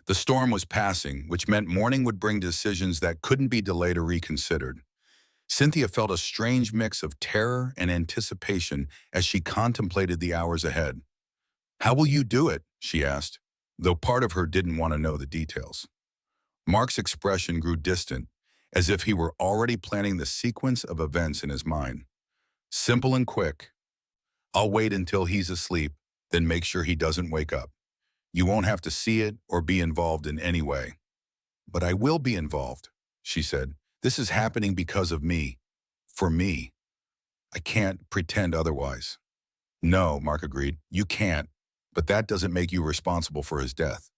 The storm was passing, which meant morning would bring decisions that couldn't be delayed or reconsidered. Cynthia felt a strange mix of terror and anticipation as she contemplated the hours ahead. "How will you do it?" she asked, though part of her didn't want to know the details. Mark's expression grew distant, as if he were already planning the sequence of events in his mind. "Simple and quick. I'll wait until he's asleep, then make sure he doesn't wake up. You won't have to see it or be involved in any way." "But I will be involved," she said. "This is happening because of me. For me. I can't pretend otherwise." "No," Mark agreed, "you can't, but that doesn't make you responsible for his death.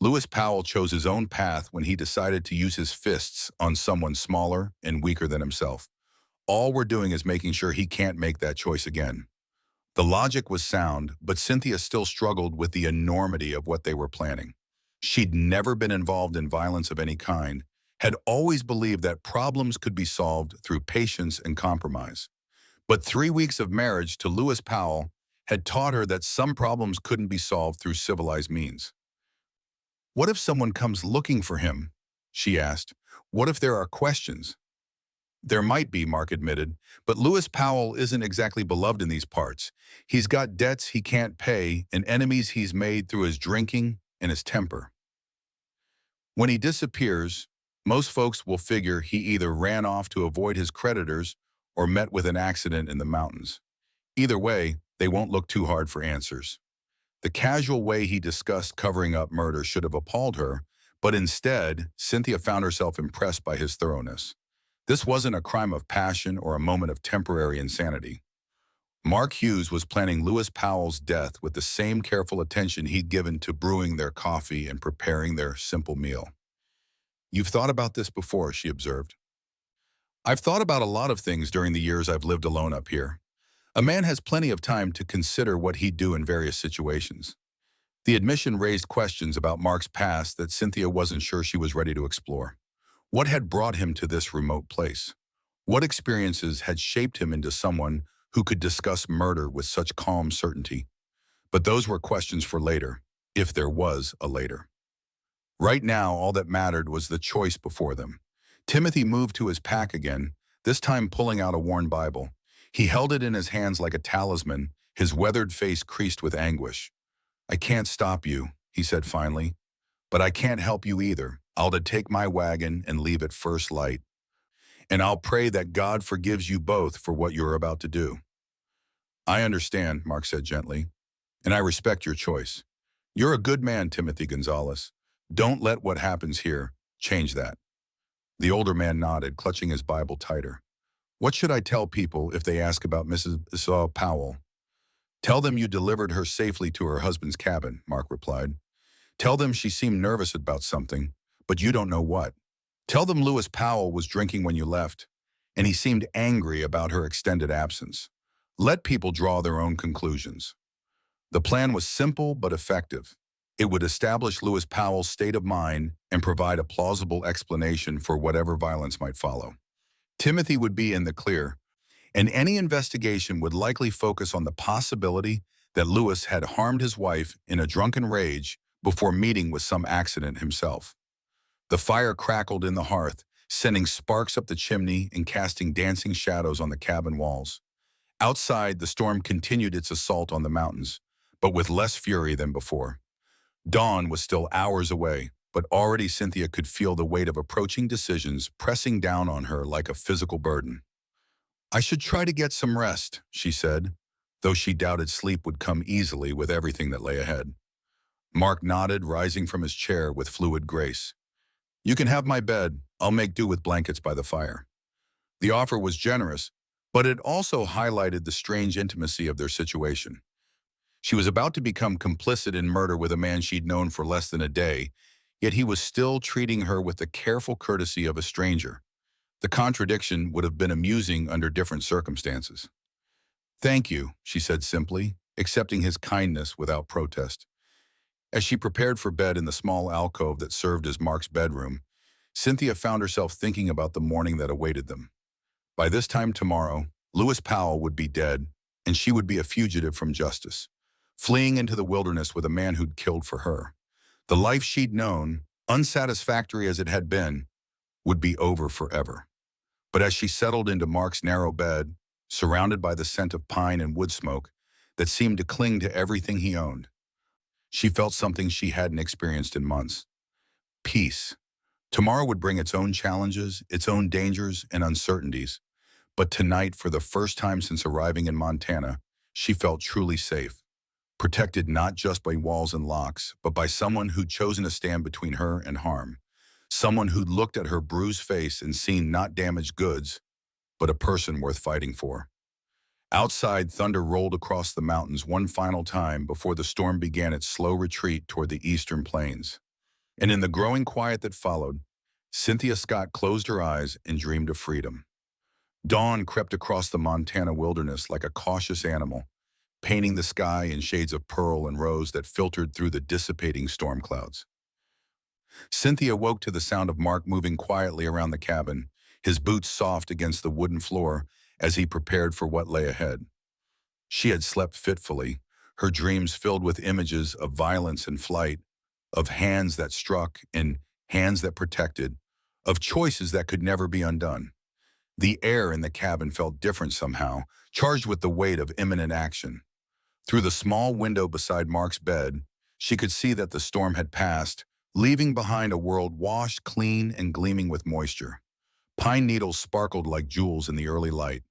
Lewis Powell chose his own path when he decided to use his fists on someone smaller and weaker than himself. All we're doing is making sure he can't make that choice again." The logic was sound, but Cynthia still struggled with the enormity of what they were planning. She'd never been involved in violence of any kind, had always believed that problems could be solved through patience and compromise. But 3 weeks of marriage to Lewis Powell had taught her that some problems couldn't be solved through civilized means. "What if someone comes looking for him?" she asked. "What if there are questions?" There might be, Mark admitted, but Lewis Powell isn't exactly beloved in these parts. He's got debts he can't pay and enemies he's made through his drinking and his temper. When he disappears, most folks will figure he either ran off to avoid his creditors or met with an accident in the mountains. Either way, they won't look too hard for answers. The casual way he discussed covering up murder should have appalled her, but instead, Cynthia found herself impressed by his thoroughness. This wasn't a crime of passion or a moment of temporary insanity. Mark Hughes was planning Lewis Powell's death with the same careful attention he'd given to brewing their coffee and preparing their simple meal. "You've thought about this before," she observed. "I've thought about a lot of things during the years I've lived alone up here. A man has plenty of time to consider what he'd do in various situations." The admission raised questions about Mark's past that Cynthia wasn't sure she was ready to explore. What had brought him to this remote place? What experiences had shaped him into someone who could discuss murder with such calm certainty? But those were questions for later, if there was a later. Right now, all that mattered was the choice before them. Timothy moved to his pack again, this time pulling out a worn Bible. He held it in his hands like a talisman, his weathered face creased with anguish. "I can't stop you," he said finally, "but I can't help you either. I'll take my wagon and leave at first light. And I'll pray that God forgives you both for what you're about to do." "I understand," Mark said gently, "and I respect your choice. You're a good man, Timothy Gonzalez. Don't let what happens here change that." The older man nodded, clutching his Bible tighter. "What should I tell people if they ask about Mrs. Powell?" "Tell them you delivered her safely to her husband's cabin," Mark replied. "Tell them she seemed nervous about something, but you don't know what. Tell them Lewis Powell was drinking when you left, and he seemed angry about her extended absence. Let people draw their own conclusions." The plan was simple but effective. It would establish Lewis Powell's state of mind and provide a plausible explanation for whatever violence might follow. Timothy would be in the clear, and any investigation would likely focus on the possibility that Lewis had harmed his wife in a drunken rage before meeting with some accident himself. The fire crackled in the hearth, sending sparks up the chimney and casting dancing shadows on the cabin walls. Outside, the storm continued its assault on the mountains, but with less fury than before. Dawn was still hours away, but already Cynthia could feel the weight of approaching decisions pressing down on her like a physical burden. "I should try to get some rest," she said, though she doubted sleep would come easily with everything that lay ahead. Mark nodded, rising from his chair with fluid grace. "You can have my bed. I'll make do with blankets by the fire." The offer was generous, but it also highlighted the strange intimacy of their situation. She was about to become complicit in murder with a man she'd known for less than a day, yet he was still treating her with the careful courtesy of a stranger. The contradiction would have been amusing under different circumstances. "Thank you," she said simply, accepting his kindness without protest. As she prepared for bed in the small alcove that served as Mark's bedroom, Cynthia found herself thinking about the morning that awaited them. By this time tomorrow, Lewis Powell would be dead, and she would be a fugitive from justice, fleeing into the wilderness with a man who'd killed for her. The life she'd known, unsatisfactory as it had been, would be over forever. But as she settled into Mark's narrow bed, surrounded by the scent of pine and wood smoke that seemed to cling to everything he owned, she felt something she hadn't experienced in months. Peace. Tomorrow would bring its own challenges, its own dangers and uncertainties. But tonight, for the first time since arriving in Montana, she felt truly safe. Protected not just by walls and locks, but by someone who'd chosen to stand between her and harm. Someone who'd looked at her bruised face and seen not damaged goods, but a person worth fighting for. Outside, thunder rolled across the mountains one final time before the storm began its slow retreat toward the eastern plains. And in the growing quiet that followed, Cynthia Scott closed her eyes and dreamed of freedom. Dawn crept across the Montana wilderness like a cautious animal, painting the sky in shades of pearl and rose that filtered through the dissipating storm clouds. Cynthia woke to the sound of Mark moving quietly around the cabin, his boots soft against the wooden floor as he prepared for what lay ahead. She had slept fitfully, her dreams filled with images of violence and flight, of hands that struck and hands that protected, of choices that could never be undone. The air in the cabin felt different somehow, charged with the weight of imminent action. Through the small window beside Mark's bed, she could see that the storm had passed, leaving behind a world washed clean and gleaming with moisture. Pine needles sparkled like jewels in the early light,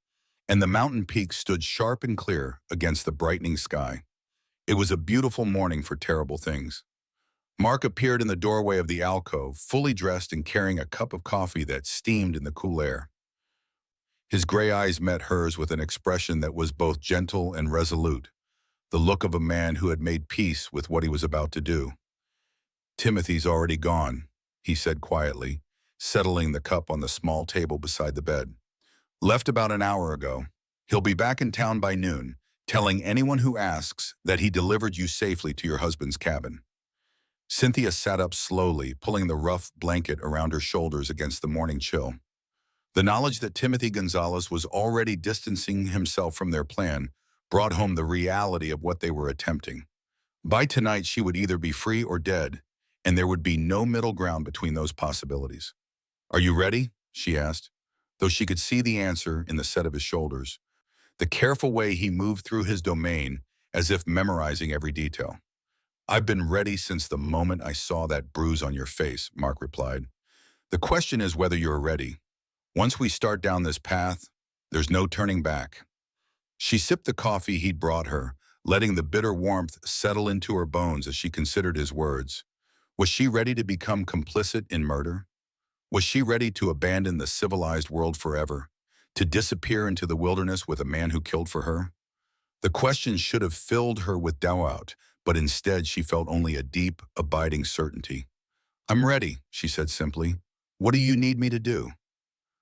and the mountain peaks stood sharp and clear against the brightening sky. It was a beautiful morning for terrible things. Mark appeared in the doorway of the alcove, fully dressed and carrying a cup of coffee that steamed in the cool air. His gray eyes met hers with an expression that was both gentle and resolute, the look of a man who had made peace with what he was about to do. "Timothy's already gone," he said quietly, settling the cup on the small table beside the bed. "Left about an hour ago. He'll be back in town by noon, telling anyone who asks that he delivered you safely to your husband's cabin." Cynthia sat up slowly, pulling the rough blanket around her shoulders against the morning chill. The knowledge that Timothy Gonzalez was already distancing himself from their plan brought home the reality of what they were attempting. By tonight, she would either be free or dead, and there would be no middle ground between those possibilities. "Are you ready?" she asked, though she could see the answer in the set of his shoulders, the careful way he moved through his domain as if memorizing every detail. "I've been ready since the moment I saw that bruise on your face," Mark replied. "The question is whether you're ready. Once we start down this path, there's no turning back." She sipped the coffee he'd brought her, letting the bitter warmth settle into her bones as she considered his words. Was she ready to become complicit in murder? Was she ready to abandon the civilized world forever, to disappear into the wilderness with a man who killed for her? The question should have filled her with doubt, but instead she felt only a deep, abiding certainty. "I'm ready," she said simply. "What do you need me to do?"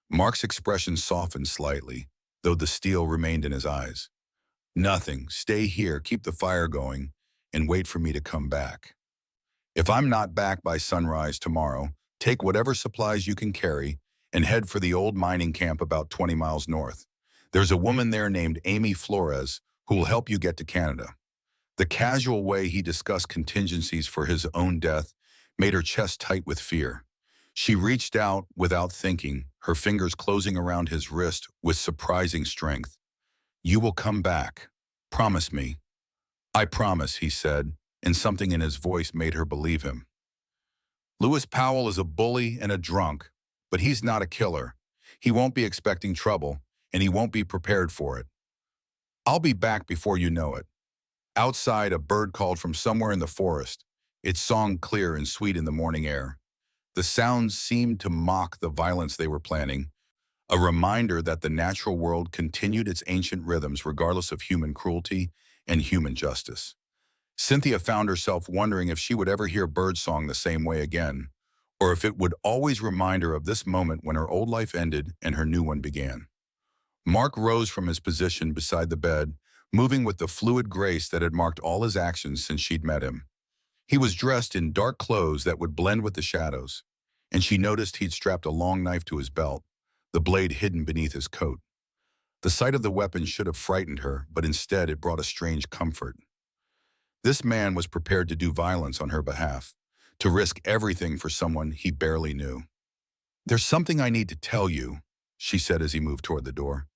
Mark's expression softened slightly, though the steel remained in his eyes. "Nothing. Stay here, keep the fire going, and wait for me to come back. If I'm not back by sunrise tomorrow, take whatever supplies you can carry and head for the old mining camp about 20 miles north. There's a woman there named Amy Flores who will help you get to Canada." The casual way he discussed contingencies for his own death made her chest tight with fear. She reached out without thinking, her fingers closing around his wrist with surprising strength. "You will come back. Promise me." "I promise," he said, and something in his voice made her believe him. "Lewis Powell is a bully and a drunk, but he's not a killer. He won't be expecting trouble, and he won't be prepared for it. I'll be back before you know it." Outside, a bird called from somewhere in the forest, its song clear and sweet in the morning air. The sounds seemed to mock the violence they were planning, a reminder that the natural world continued its ancient rhythms regardless of human cruelty and human justice. Cynthia found herself wondering if she would ever hear birdsong the same way again, or if it would always remind her of this moment when her old life ended and her new one began. Mark rose from his position beside the bed, moving with the fluid grace that had marked all his actions since she'd met him. He was dressed in dark clothes that would blend with the shadows, and she noticed he'd strapped a long knife to his belt, the blade hidden beneath his coat. The sight of the weapon should have frightened her, but instead it brought a strange comfort. This man was prepared to do violence on her behalf, to risk everything for someone he barely knew. "There's something I need to tell you," she said as he moved toward the door.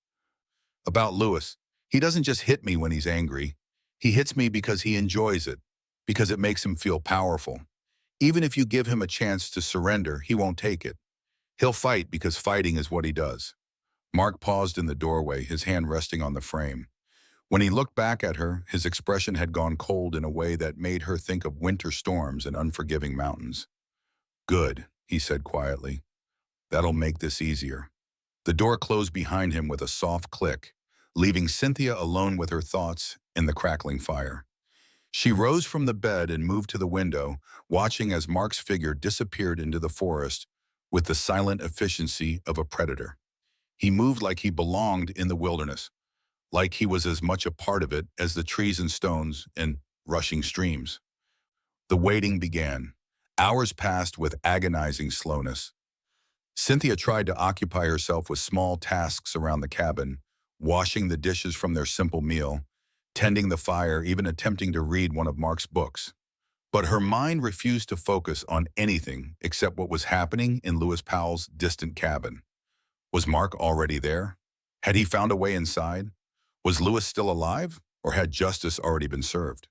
"About Lewis. He doesn't just hit me when he's angry. He hits me because he enjoys it, because it makes him feel powerful. Even if you give him a chance to surrender, he won't take it. He'll fight because fighting is what he does." Mark paused in the doorway, his hand resting on the frame. When he looked back at her, his expression had gone cold in a way that made her think of winter storms and unforgiving mountains. "Good," he said quietly. "That'll make this easier." The door closed behind him with a soft click, leaving Cynthia alone with her thoughts in the crackling fire. She rose from the bed and moved to the window, watching as Mark's figure disappeared into the forest with the silent efficiency of a predator. He moved like he belonged in the wilderness, like he was as much a part of it as the trees and stones and rushing streams. The waiting began. Hours passed with agonizing slowness. Cynthia tried to occupy herself with small tasks around the cabin, washing the dishes from their simple meal, tending the fire, even attempting to read one of Mark's books. But her mind refused to focus on anything except what was happening in Lewis Powell's distant cabin. Was Mark already there? Had he found a way inside? Was Lewis still alive, or had justice already been served?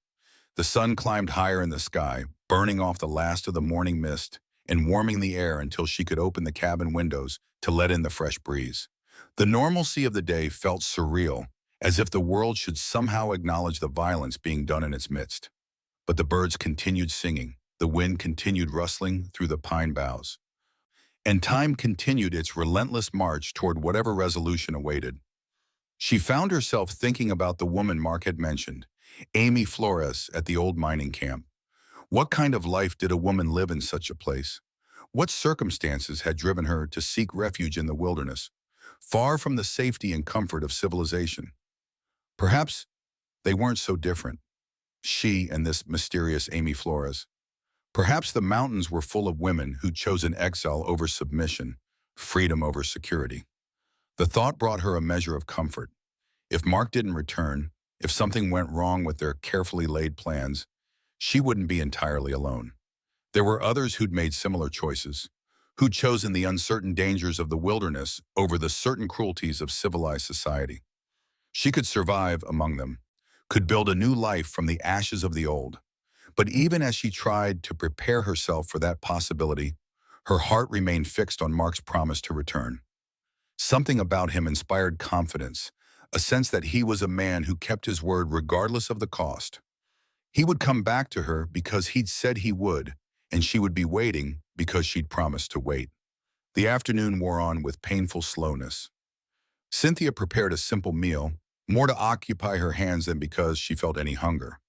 The sun climbed higher in the sky, burning off the last of the morning mist and warming the air until she could open the cabin windows to let in the fresh breeze. The normalcy of the day felt surreal, as if the world should somehow acknowledge the violence being done in its midst. But the birds continued singing, the wind continued rustling through the pine boughs, and time continued its relentless march toward whatever resolution awaited. She found herself thinking about the woman Mark had mentioned, Amy Flores at the old mining camp. What kind of life did a woman live in such a place? What circumstances had driven her to seek refuge in the wilderness, far from the safety and comfort of civilization? Perhaps they weren't so different, she and this mysterious Amy Flores. Perhaps the mountains were full of women who'd chosen exile over submission, freedom over security. The thought brought her a measure of comfort. If Mark didn't return, if something went wrong with their carefully laid plans, she wouldn't be entirely alone. There were others who'd made similar choices, who'd chosen the uncertain dangers of the wilderness over the certain cruelties of civilized society. She could survive among them, could build a new life from the ashes of the old. But even as she tried to prepare herself for that possibility, her heart remained fixed on Mark's promise to return. Something about him inspired confidence, a sense that he was a man who kept his word regardless of the cost. He would come back to her because he'd said he would, and she would be waiting because she'd promised to wait. The afternoon wore on with painful slowness. Cynthia prepared a simple meal, more to occupy her hands than because she felt any hunger.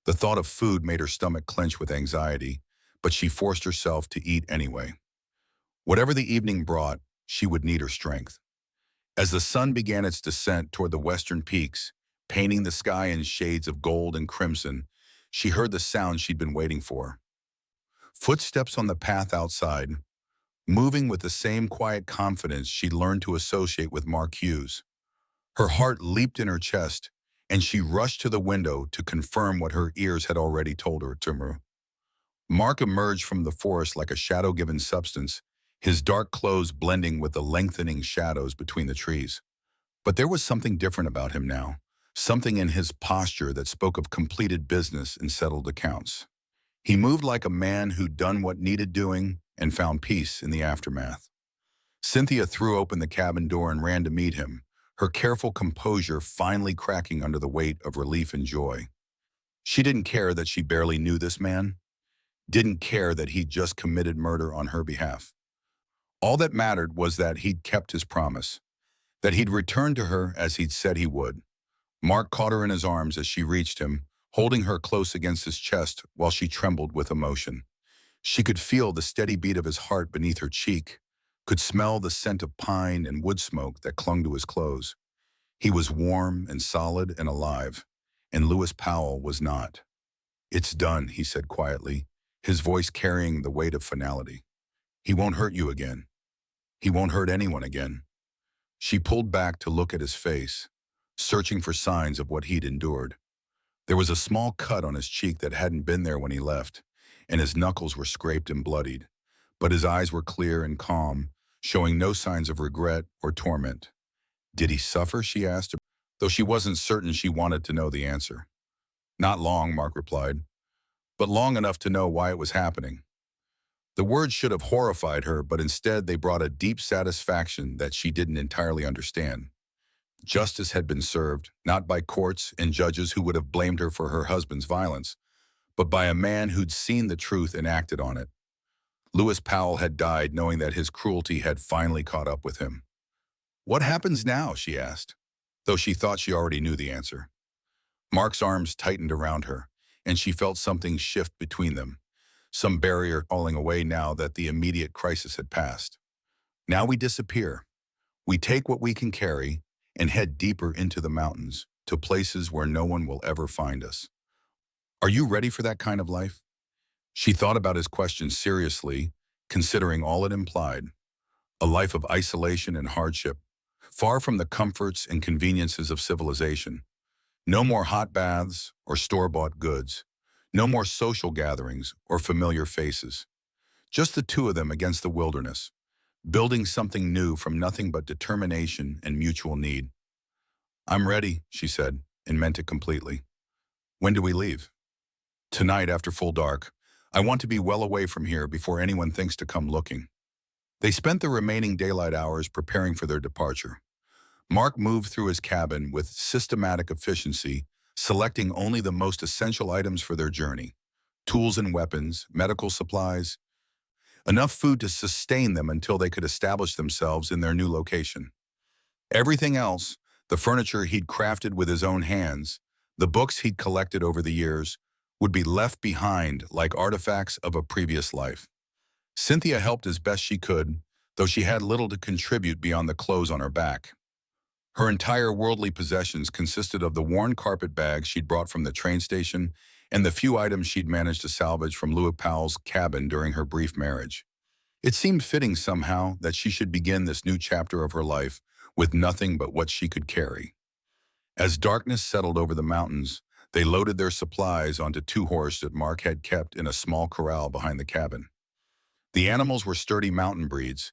The thought of food made her stomach clench with anxiety, but she forced herself to eat anyway. Whatever the evening brought, she would need her strength. As the sun began its descent toward the western peaks, painting the sky in shades of gold and crimson, she heard the sound she'd been waiting for. Footsteps on the path outside, moving with the same quiet confidence she'd learned to associate with Mark Hughes. Her heart leaped in her chest, and she rushed to the window to confirm what her ears had already told her to. Mark emerged from the forest like a shadow-given substance, his dark clothes blending with the lengthening shadows between the trees. But there was something different about him now, something in his posture that spoke of completed business and settled accounts. He moved like a man who'd done what needed doing and found peace in the aftermath. Cynthia threw open the cabin door and ran to meet him, her careful composure finally cracking under the weight of relief and joy. She didn't care that she barely knew this man, didn't care that he'd just committed murder on her behalf. All that mattered was that he'd kept his promise, that he'd returned to her as he'd said he would. Mark caught her in his arms as she reached him, holding her close against his chest while she trembled with emotion. She could feel the steady beat of his heart beneath her cheek, could smell the scent of pine and wood smoke that clung to his clothes. He was warm and solid and alive, and Lewis Powell was not. "It's done," he said quietly, his voice carrying the weight of finality. "He won't hurt you again. He won't hurt anyone again." She pulled back to look at his face, searching for signs of what he'd endured. There was a small cut on his cheek that hadn't been there when he left, and his knuckles were scraped and bloodied. But his eyes were clear and calm, showing no signs of regret or torment. "Did he suffer?" she asked, though she wasn't certain she wanted to know the answer. "Not long," Mark replied, "but long enough to know why it was happening." The words should have horrified her, but instead they brought a deep satisfaction that she didn't entirely understand. Justice had been served, not by courts and judges who would have blamed her for her husband's violence, but by a man who'd seen the truth and acted on it. Lewis Powell had died knowing that his cruelty had finally caught up with him. "What happens now?" she asked, though she thought she already knew the answer. Mark's arms tightened around her, and she felt something shift between them, some barrier falling away now that the immediate crisis had passed. "Now we disappear. We take what we can carry and head deeper into the mountains, to places where no one will ever find us. Are you ready for that kind of life?" She thought about his question seriously, considering all it implied. A life of isolation and hardship, far from the comforts and conveniences of civilization. No more hot baths or store-bought goods. No more social gatherings or familiar faces. Just the two of them against the wilderness, building something new from nothing but determination and mutual need. "I'm ready," she said, and meant it completely. "When do we leave?" "Tonight after full dark. I want to be well away from here before anyone thinks to come looking." They spent the remaining daylight hours preparing for their departure. Mark moved through his cabin with systematic efficiency, selecting only the most essential items for their journey: tools and weapons, medical supplies, enough food to sustain them until they could establish themselves in their new location. Everything else, the furniture he'd crafted with his own hands, the books he'd collected over the years, would be left behind like artifacts of a previous life. Cynthia helped as best she could, though she had little to contribute beyond the clothes on her back. Her entire worldly possessions consisted of the worn carpet bag she'd brought from the train station and the few items she'd managed to salvage from Louis Powell's cabin during her brief marriage. It seemed fitting somehow that she should begin this new chapter of her life with nothing but what she could carry. As darkness settled over the mountains, they loaded their supplies onto two horses that Mark had kept in a small corral behind the cabin. The animals were sturdy mountain breeds,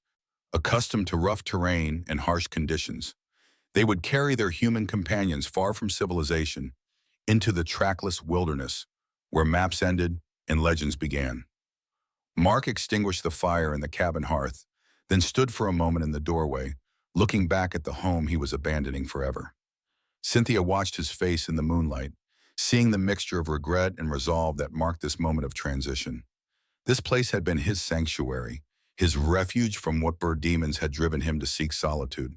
accustomed to rough terrain and harsh conditions. They would carry their human companions far from civilization into the trackless wilderness where maps ended and legends began. Mark extinguished the fire in the cabin hearth, then stood for a moment in the doorway, looking back at the home he was abandoning forever. Cynthia watched his face in the moonlight, seeing the mixture of regret and resolve that marked this moment of transition. This place had been his sanctuary, his refuge from what bird demons had driven him to seek solitude.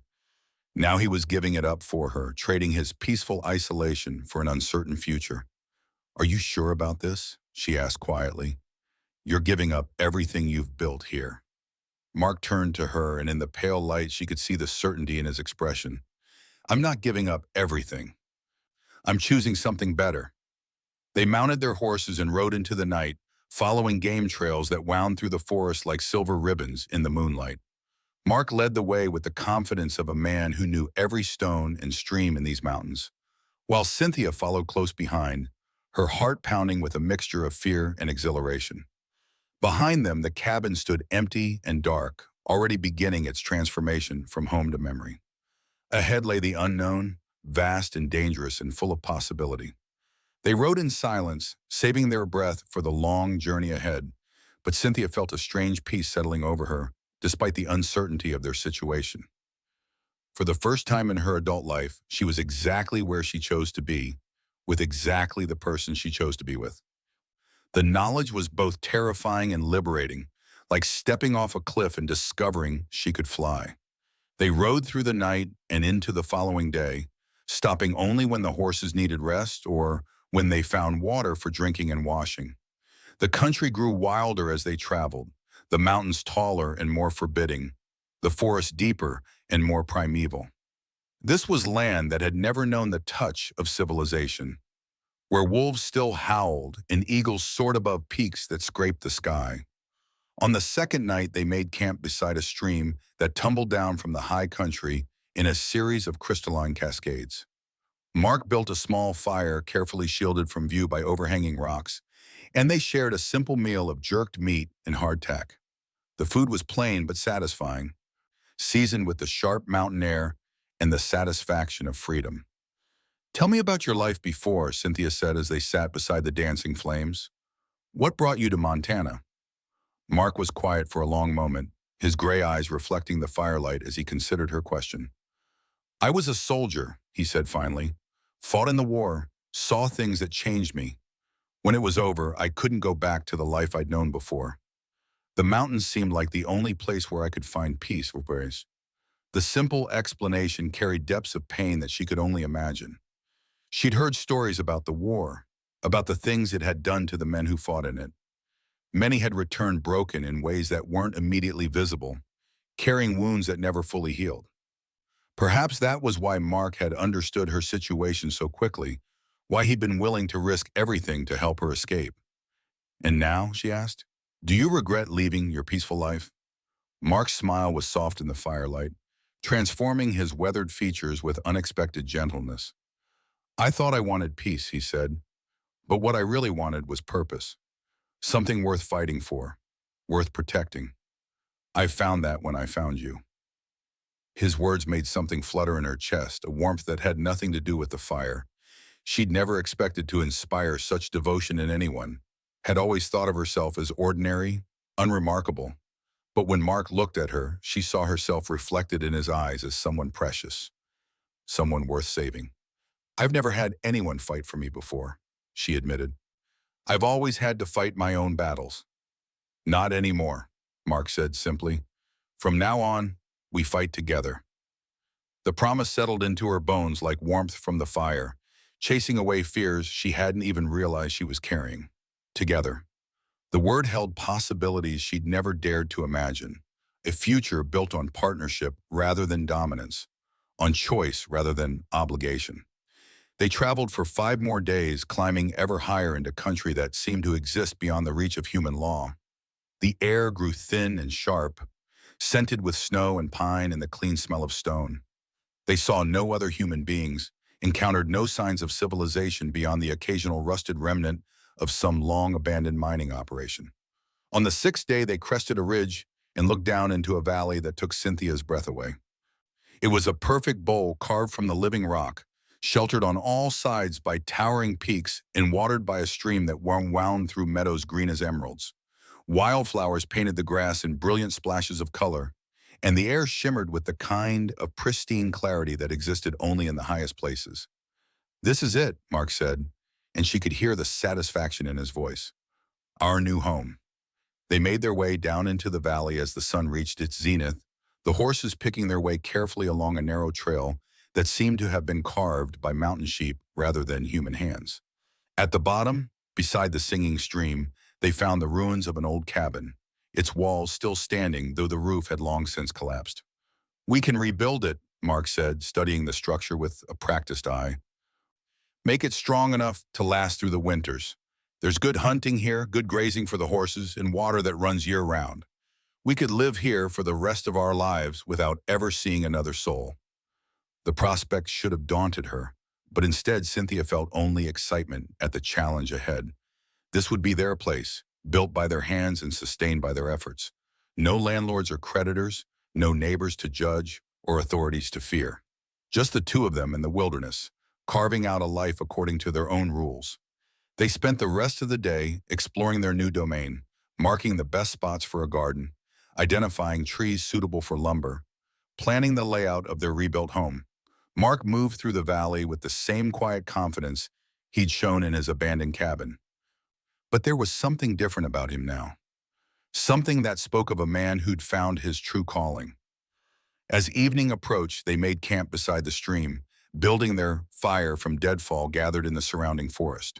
Now he was giving it up for her, trading his peaceful isolation for an uncertain future. "Are you sure about this?" she asked quietly. "You're giving up everything you've built here." Mark turned to her, and in the pale light she could see the certainty in his expression. "I'm not giving up everything. I'm choosing something better." They mounted their horses and rode into the night, following game trails that wound through the forest like silver ribbons in the moonlight. Mark led the way with the confidence of a man who knew every stone and stream in these mountains, while Cynthia followed close behind, her heart pounding with a mixture of fear and exhilaration. Behind them, the cabin stood empty and dark, already beginning its transformation from home to memory. Ahead lay the unknown, vast and dangerous and full of possibility. They rode in silence, saving their breath for the long journey ahead, but Cynthia felt a strange peace settling over her, despite the uncertainty of their situation. For the first time in her adult life, she was exactly where she chose to be, with exactly the person she chose to be with. The knowledge was both terrifying and liberating, like stepping off a cliff and discovering she could fly. They rode through the night and into the following day, stopping only when the horses needed rest or when they found water for drinking and washing. The country grew wilder as they traveled, the mountains taller and more forbidding, the forest deeper and more primeval. This was land that had never known the touch of civilization, where wolves still howled and eagles soared above peaks that scraped the sky. On the second night, they made camp beside a stream that tumbled down from the high country in a series of crystalline cascades. Mark built a small fire carefully shielded from view by overhanging rocks, and they shared a simple meal of jerked meat and hardtack. The food was plain but satisfying, seasoned with the sharp mountain air and the satisfaction of freedom. "Tell me about your life before," Cynthia said as they sat beside the dancing flames. "What brought you to Montana?" Mark was quiet for a long moment, his gray eyes reflecting the firelight as he considered her question. "I was a soldier," he said finally. "Fought in the war, saw things that changed me. When it was over, I couldn't go back to the life I'd known before. The mountains seemed like the only place where I could find peace." The simple explanation carried depths of pain that she could only imagine. She'd heard stories about the war, about the things it had done to the men who fought in it. Many had returned broken in ways that weren't immediately visible, carrying wounds that never fully healed. Perhaps that was why Mark had understood her situation so quickly, why he'd been willing to risk everything to help her escape. "And now," she asked, "do you regret leaving your peaceful life?" Mark's smile was soft in the firelight, transforming his weathered features with unexpected gentleness. "I thought I wanted peace," he said, "but what I really wanted was purpose. Something worth fighting for, worth protecting." I found that when I found you. His words made something flutter in her chest, a warmth that had nothing to do with the fire. She'd never expected to inspire such devotion in anyone, had always thought of herself as ordinary, unremarkable. But when Mark looked at her, she saw herself reflected in his eyes as someone precious, someone worth saving. I've never had anyone fight for me before, she admitted. I've always had to fight my own battles. Not anymore, Mark said simply. From now on, we fight together. The promise settled into her bones like warmth from the fire, chasing away fears she hadn't even realized she was carrying. Together. The word held possibilities she'd never dared to imagine, a future built on partnership rather than dominance, on choice rather than obligation. They traveled for 5 more days, climbing ever higher into country that seemed to exist beyond the reach of human law. The air grew thin and sharp, scented with snow and pine and the clean smell of stone. They saw no other human beings, encountered no signs of civilization beyond the occasional rusted remnant of some long-abandoned mining operation. On the 6th day, they crested a ridge and looked down into a valley that took Cynthia's breath away. It was a perfect bowl carved from the living rock, sheltered on all sides by towering peaks and watered by a stream that wound through meadows green as emeralds. Wildflowers painted the grass in brilliant splashes of color, and the air shimmered with the kind of pristine clarity that existed only in the highest places. This is it, Mark said, and she could hear the satisfaction in his voice. Our new home. They made their way down into the valley as the sun reached its zenith, the horses picking their way carefully along a narrow trail that seemed to have been carved by mountain sheep rather than human hands. At the bottom, beside the singing stream, they found the ruins of an old cabin, its walls still standing though the roof had long since collapsed. We can rebuild it, Mark said, studying the structure with a practiced eye. Make it strong enough to last through the winters. There's good hunting here, good grazing for the horses, and water that runs year-round. We could live here for the rest of our lives without ever seeing another soul. The prospect should have daunted her, but instead Cynthia felt only excitement at the challenge ahead. This would be their place, built by their hands and sustained by their efforts. No landlords or creditors, no neighbors to judge or authorities to fear. Just the two of them in the wilderness, carving out a life according to their own rules. They spent the rest of the day exploring their new domain, marking the best spots for a garden, identifying trees suitable for lumber, planning the layout of their rebuilt home. Mark moved through the valley with the same quiet confidence he'd shown in his abandoned cabin. But there was something different about him now. Something that spoke of a man who'd found his true calling. As evening approached, they made camp beside the stream, building their fire from deadfall gathered in the surrounding forest.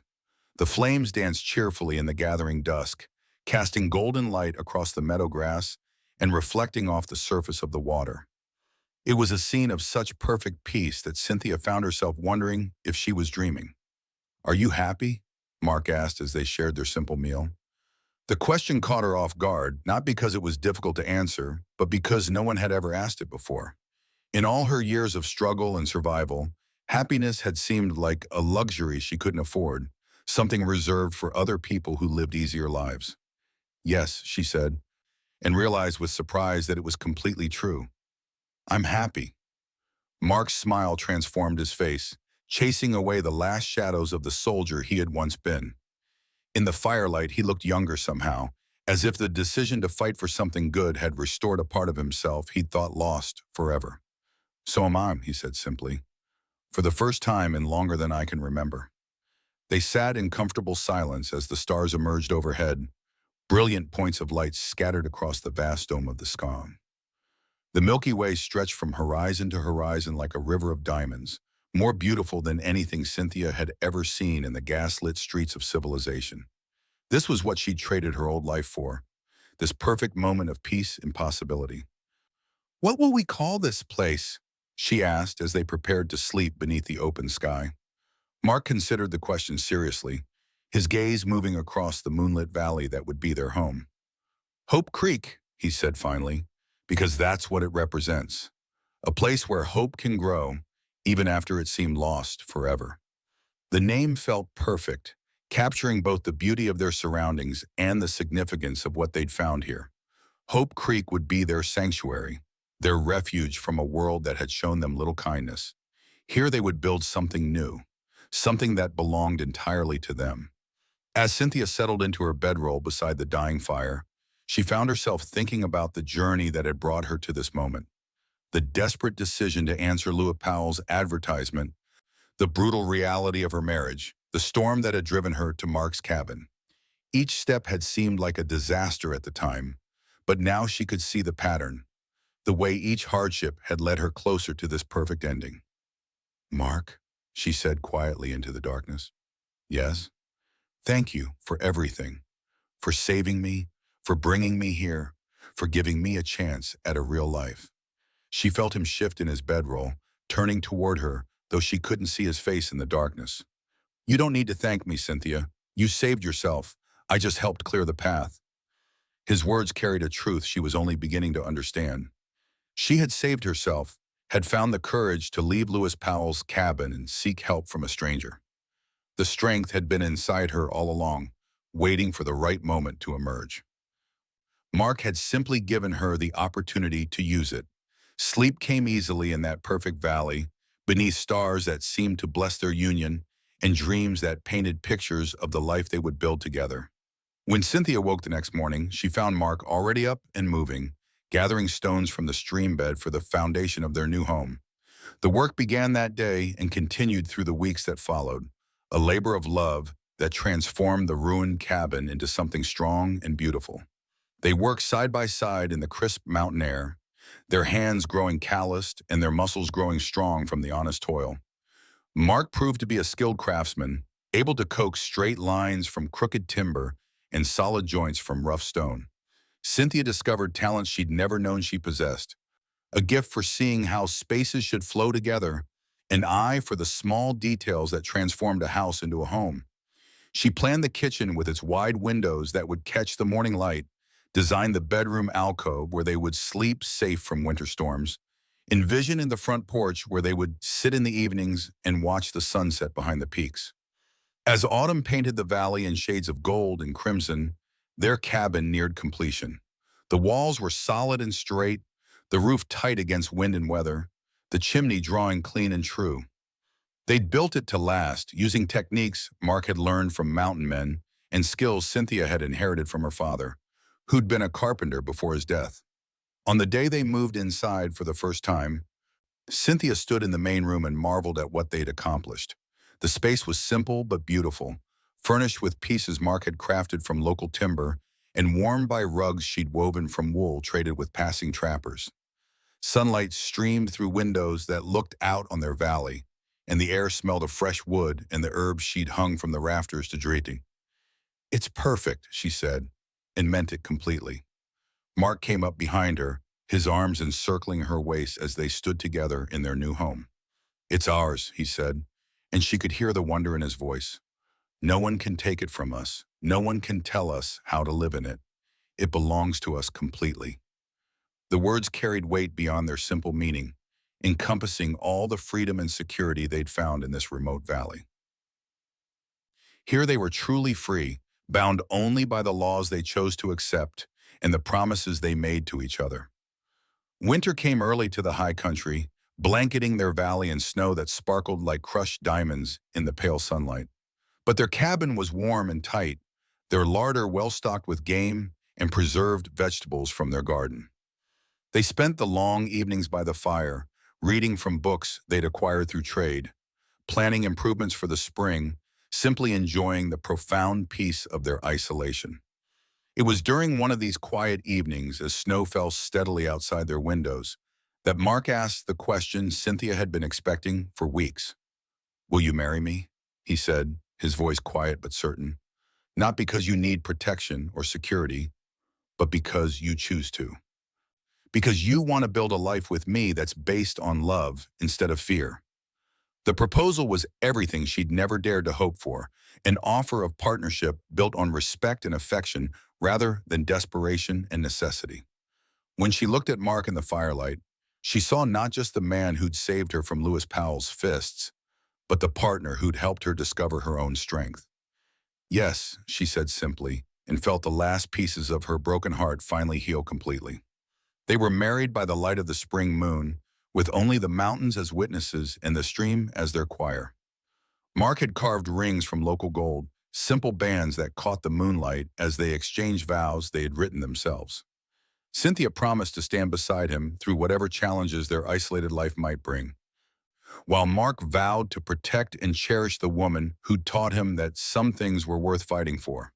The flames danced cheerfully in the gathering dusk, casting golden light across the meadow grass and reflecting off the surface of the water. It was a scene of such perfect peace that Cynthia found herself wondering if she was dreaming. "Are you happy?" Mark asked as they shared their simple meal. The question caught her off guard, not because it was difficult to answer, but because no one had ever asked it before. In all her years of struggle and survival, happiness had seemed like a luxury she couldn't afford, something reserved for other people who lived easier lives. "Yes," she said, and realized with surprise that it was completely true. "I'm happy." Mark's smile transformed his face, chasing away the last shadows of the soldier he had once been. In the firelight, he looked younger somehow, as if the decision to fight for something good had restored a part of himself he'd thought lost forever. "So am I," he said simply, "for the first time in longer than I can remember." They sat in comfortable silence as the stars emerged overhead, brilliant points of light scattered across the vast dome of the sky. The Milky Way stretched from horizon to horizon like a river of diamonds, more beautiful than anything Cynthia had ever seen in the gas-lit streets of civilization. This was what she'd traded her old life for, this perfect moment of peace and possibility. "What will we call this place?" she asked as they prepared to sleep beneath the open sky. Mark considered the question seriously, his gaze moving across the moonlit valley that would be their home. "Hope Creek," he said finally, "because that's what it represents. A place where hope can grow, even after it seemed lost forever." The name felt perfect, capturing both the beauty of their surroundings and the significance of what they'd found here. Hope Creek would be their sanctuary, their refuge from a world that had shown them little kindness. Here they would build something new, something that belonged entirely to them. As Cynthia settled into her bedroll beside the dying fire, she found herself thinking about the journey that had brought her to this moment. The desperate decision to answer Lewis Powell's advertisement, the brutal reality of her marriage, the storm that had driven her to Mark's cabin. Each step had seemed like a disaster at the time, but now she could see the pattern, the way each hardship had led her closer to this perfect ending. "Mark," she said quietly into the darkness. "Yes? Thank you for everything, for saving me, for bringing me here, for giving me a chance at a real life." She felt him shift in his bedroll, turning toward her, though she couldn't see his face in the darkness. "You don't need to thank me, Cynthia. You saved yourself. I just helped clear the path." His words carried a truth she was only beginning to understand. She had saved herself, had found the courage to leave Lewis Powell's cabin and seek help from a stranger. The strength had been inside her all along, waiting for the right moment to emerge. Mark had simply given her the opportunity to use it. Sleep came easily in that perfect valley, beneath stars that seemed to bless their union and dreams that painted pictures of the life they would build together. When Cynthia woke the next morning, she found Mark already up and moving, gathering stones from the stream bed for the foundation of their new home. The work began that day and continued through the weeks that followed, a labor of love that transformed the ruined cabin into something strong and beautiful. They worked side by side in the crisp mountain air, their hands growing calloused and their muscles growing strong from the honest toil. Mark proved to be a skilled craftsman, able to coax straight lines from crooked timber and solid joints from rough stone. Cynthia discovered talents she'd never known she possessed, a gift for seeing how spaces should flow together, an eye for the small details that transformed a house into a home. She planned the kitchen with its wide windows that would catch the morning light, designed the bedroom alcove where they would sleep safe from winter storms, envisioned the front porch where they would sit in the evenings and watch the sunset behind the peaks. As autumn painted the valley in shades of gold and crimson, their cabin neared completion. The walls were solid and straight, the roof tight against wind and weather, the chimney drawing clean and true. They'd built it to last, using techniques Mark had learned from mountain men and skills Cynthia had inherited from her father, who'd been a carpenter before his death. On the day they moved inside for the first time, Cynthia stood in the main room and marveled at what they'd accomplished. The space was simple but beautiful, furnished with pieces Mark had crafted from local timber and warmed by rugs she'd woven from wool traded with passing trappers. Sunlight streamed through windows that looked out on their valley, and the air smelled of fresh wood and the herbs she'd hung from the rafters to draping. "It's perfect," she said, and meant it completely. Mark came up behind her, his arms encircling her waist as they stood together in their new home. "It's ours," he said, and she could hear the wonder in his voice. "No one can take it from us. No one can tell us how to live in it. It belongs to us completely." The words carried weight beyond their simple meaning, encompassing all the freedom and security they'd found in this remote valley. Here they were truly free, bound only by the laws they chose to accept and the promises they made to each other. Winter came early to the high country, blanketing their valley in snow that sparkled like crushed diamonds in the pale sunlight. But their cabin was warm and tight, their larder well-stocked with game and preserved vegetables from their garden. They spent the long evenings by the fire, reading from books they'd acquired through trade, planning improvements for the spring, simply enjoying the profound peace of their isolation. It was during one of these quiet evenings, as snow fell steadily outside their windows, that Mark asked the question Cynthia had been expecting for weeks. "Will you marry me?" he said, his voice quiet but certain. "Not because you need protection or security, but because you choose to. Because you want to build a life with me that's based on love instead of fear." The proposal was everything she'd never dared to hope for, an offer of partnership built on respect and affection rather than desperation and necessity. When she looked at Mark in the firelight, she saw not just the man who'd saved her from Lewis Powell's fists, but the partner who'd helped her discover her own strength. "Yes," she said simply, and felt the last pieces of her broken heart finally heal completely. They were married by the light of the spring moon, with only the mountains as witnesses and the stream as their choir. Mark had carved rings from local gold, simple bands that caught the moonlight as they exchanged vows they had written themselves. Cynthia promised to stand beside him through whatever challenges their isolated life might bring, while Mark vowed to protect and cherish the woman who taught him that some things were worth fighting for.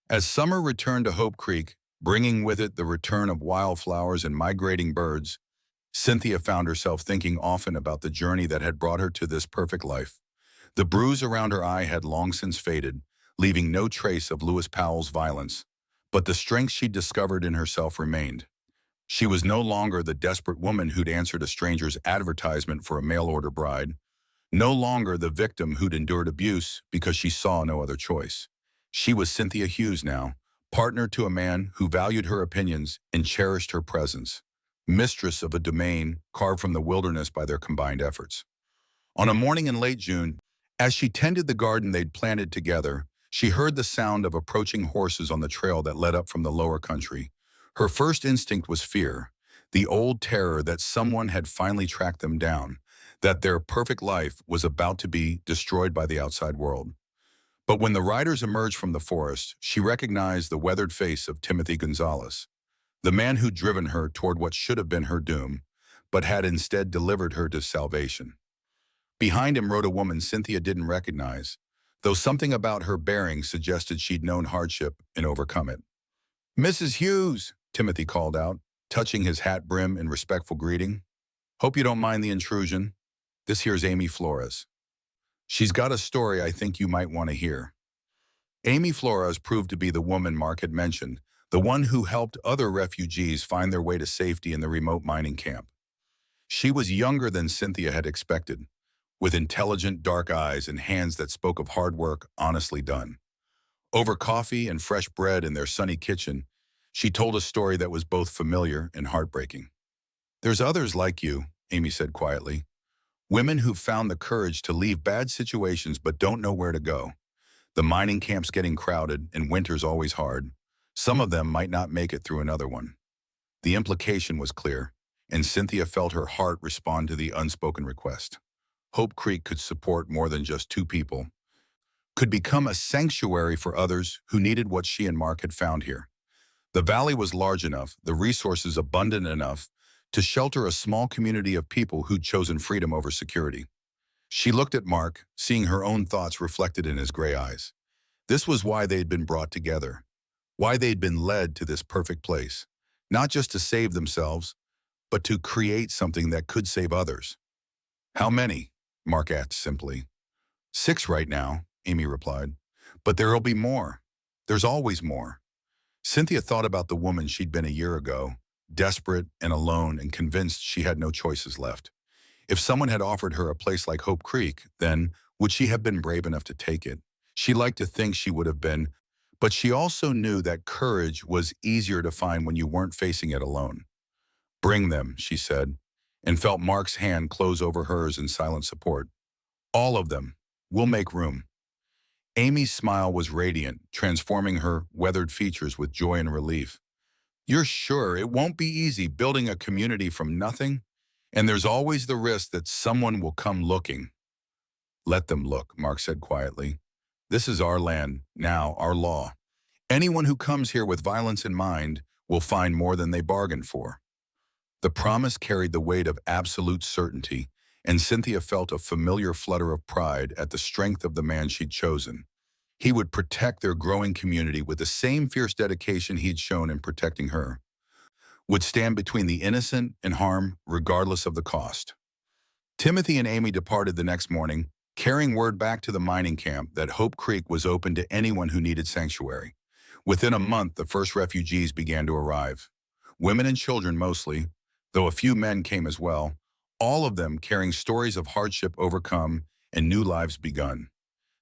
As summer returned to Hope Creek, bringing with it the return of wildflowers and migrating birds, Cynthia found herself thinking often about the journey that had brought her to this perfect life. The bruise around her eye had long since faded, leaving no trace of Lewis Powell's violence, but the strength she'd discovered in herself remained. She was no longer the desperate woman who'd answered a stranger's advertisement for a mail-order bride, no longer the victim who'd endured abuse because she saw no other choice. She was Cynthia Hughes now, partner to a man who valued her opinions and cherished her presence, mistress of a domain carved from the wilderness by their combined efforts. On a morning in late June, as she tended the garden they'd planted together, she heard the sound of approaching horses on the trail that led up from the lower country. Her first instinct was fear, the old terror that someone had finally tracked them down, that their perfect life was about to be destroyed by the outside world. But when the riders emerged from the forest, she recognized the weathered face of Timothy Gonzalez, the man who'd driven her toward what should have been her doom, but had instead delivered her to salvation. Behind him rode a woman Cynthia didn't recognize, though something about her bearing suggested she'd known hardship and overcome it. "Mrs. Hughes," Timothy called out, touching his hat brim in respectful greeting. "Hope you don't mind the intrusion. This here's Amy Flores. She's got a story I think you might want to hear." Amy Flores proved to be the woman Mark had mentioned, the one who helped other refugees find their way to safety in the remote mining camp. She was younger than Cynthia had expected, with intelligent dark eyes and hands that spoke of hard work honestly done. Over coffee and fresh bread in their sunny kitchen, she told a story that was both familiar and heartbreaking. "There's others like you," Amy said quietly. "Women who've found the courage to leave bad situations but don't know where to go. The mining camp's getting crowded and winter's always hard. Some of them might not make it through another one." The implication was clear, and Cynthia felt her heart respond to the unspoken request. Hope Creek could support more than just two people, could become a sanctuary for others who needed what she and Mark had found here. The valley was large enough, the resources abundant enough, to shelter a small community of people who'd chosen freedom over security. She looked at Mark, seeing her own thoughts reflected in his gray eyes. This was why they'd been brought together, why they'd been led to this perfect place, not just to save themselves, but to create something that could save others. "How many?" Mark asked simply. "6 right now," Amy replied. "But there'll be more. There's always more." Cynthia thought about the woman she'd been a year ago, desperate and alone and convinced she had no choices left. If someone had offered her a place like Hope Creek, then would she have been brave enough to take it? She liked to think she would have been, but she also knew that courage was easier to find when you weren't facing it alone. "Bring them," she said, and felt Mark's hand close over hers in silent support. "All of them. We'll make room." Amy's smile was radiant, transforming her weathered features with joy and relief. "You're sure it won't be easy building a community from nothing? And there's always the risk that someone will come looking." "Let them look," Mark said quietly. "This is our land, now our law. Anyone who comes here with violence in mind will find more than they bargained for." The promise carried the weight of absolute certainty, and Cynthia felt a familiar flutter of pride at the strength of the man she'd chosen. He would protect their growing community with the same fierce dedication he'd shown in protecting her, would stand between the innocent and harm regardless of the cost. Timothy and Amy departed the next morning, carrying word back to the mining camp that Hope Creek was open to anyone who needed sanctuary. Within a month, the first refugees began to arrive. Women and children mostly, though a few men came as well, all of them carrying stories of hardship overcome and new lives begun.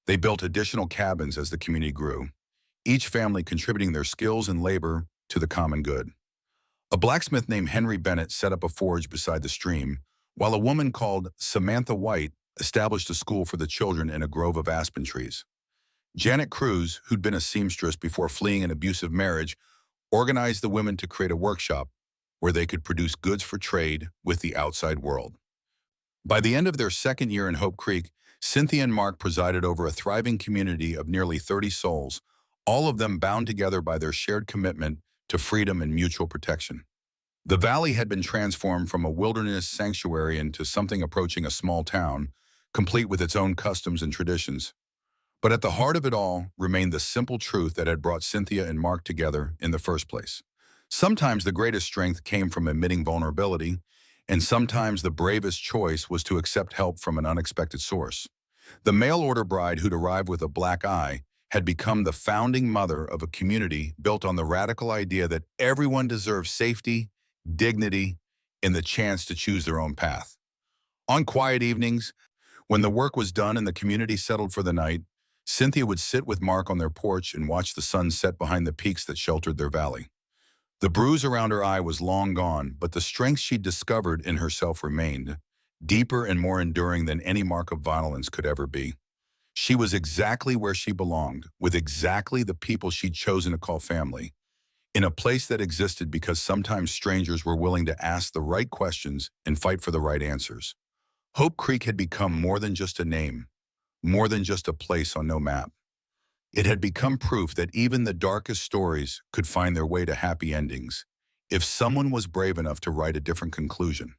They built additional cabins as the community grew, each family contributing their skills and labor to the common good. A blacksmith named Henry Bennett set up a forge beside the stream, while a woman called Samantha White established a school for the children in a grove of aspen trees. Janet Cruz, who'd been a seamstress before fleeing an abusive marriage, organized the women to create a workshop where they could produce goods for trade with the outside world. By the end of their second year in Hope Creek, Cynthia and Mark presided over a thriving community of nearly 30 souls, all of them bound together by their shared commitment to freedom and mutual protection. The valley had been transformed from a wilderness sanctuary into something approaching a small town, complete with its own customs and traditions. But at the heart of it all remained the simple truth that had brought Cynthia and Mark together in the first place. Sometimes the greatest strength came from admitting vulnerability, and sometimes the bravest choice was to accept help from an unexpected source. The mail-order bride who'd arrived with a black eye had become the founding mother of a community built on the radical idea that everyone deserves safety, dignity, and the chance to choose their own path. On quiet evenings, when the work was done and the community settled for the night, Cynthia would sit with Mark on their porch and watch the sun set behind the peaks that sheltered their valley. The bruise around her eye was long gone, but the strength she'd discovered in herself remained, deeper and more enduring than any mark of violence could ever be. She was exactly where she belonged, with exactly the people she'd chosen to call family, in a place that existed because sometimes strangers were willing to ask the right questions and fight for the right answers. Hope Creek had become more than just a name, more than just a place on no map. It had become proof that even the darkest stories could find their way to happy endings, if someone was brave enough to write a different conclusion.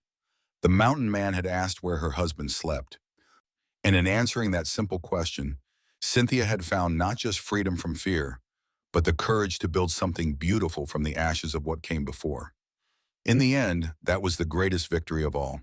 The mountain man had asked where her husband slept, and in answering that simple question, Cynthia had found not just freedom from fear, but the courage to build something beautiful from the ashes of what came before. In the end, that was the greatest victory of all.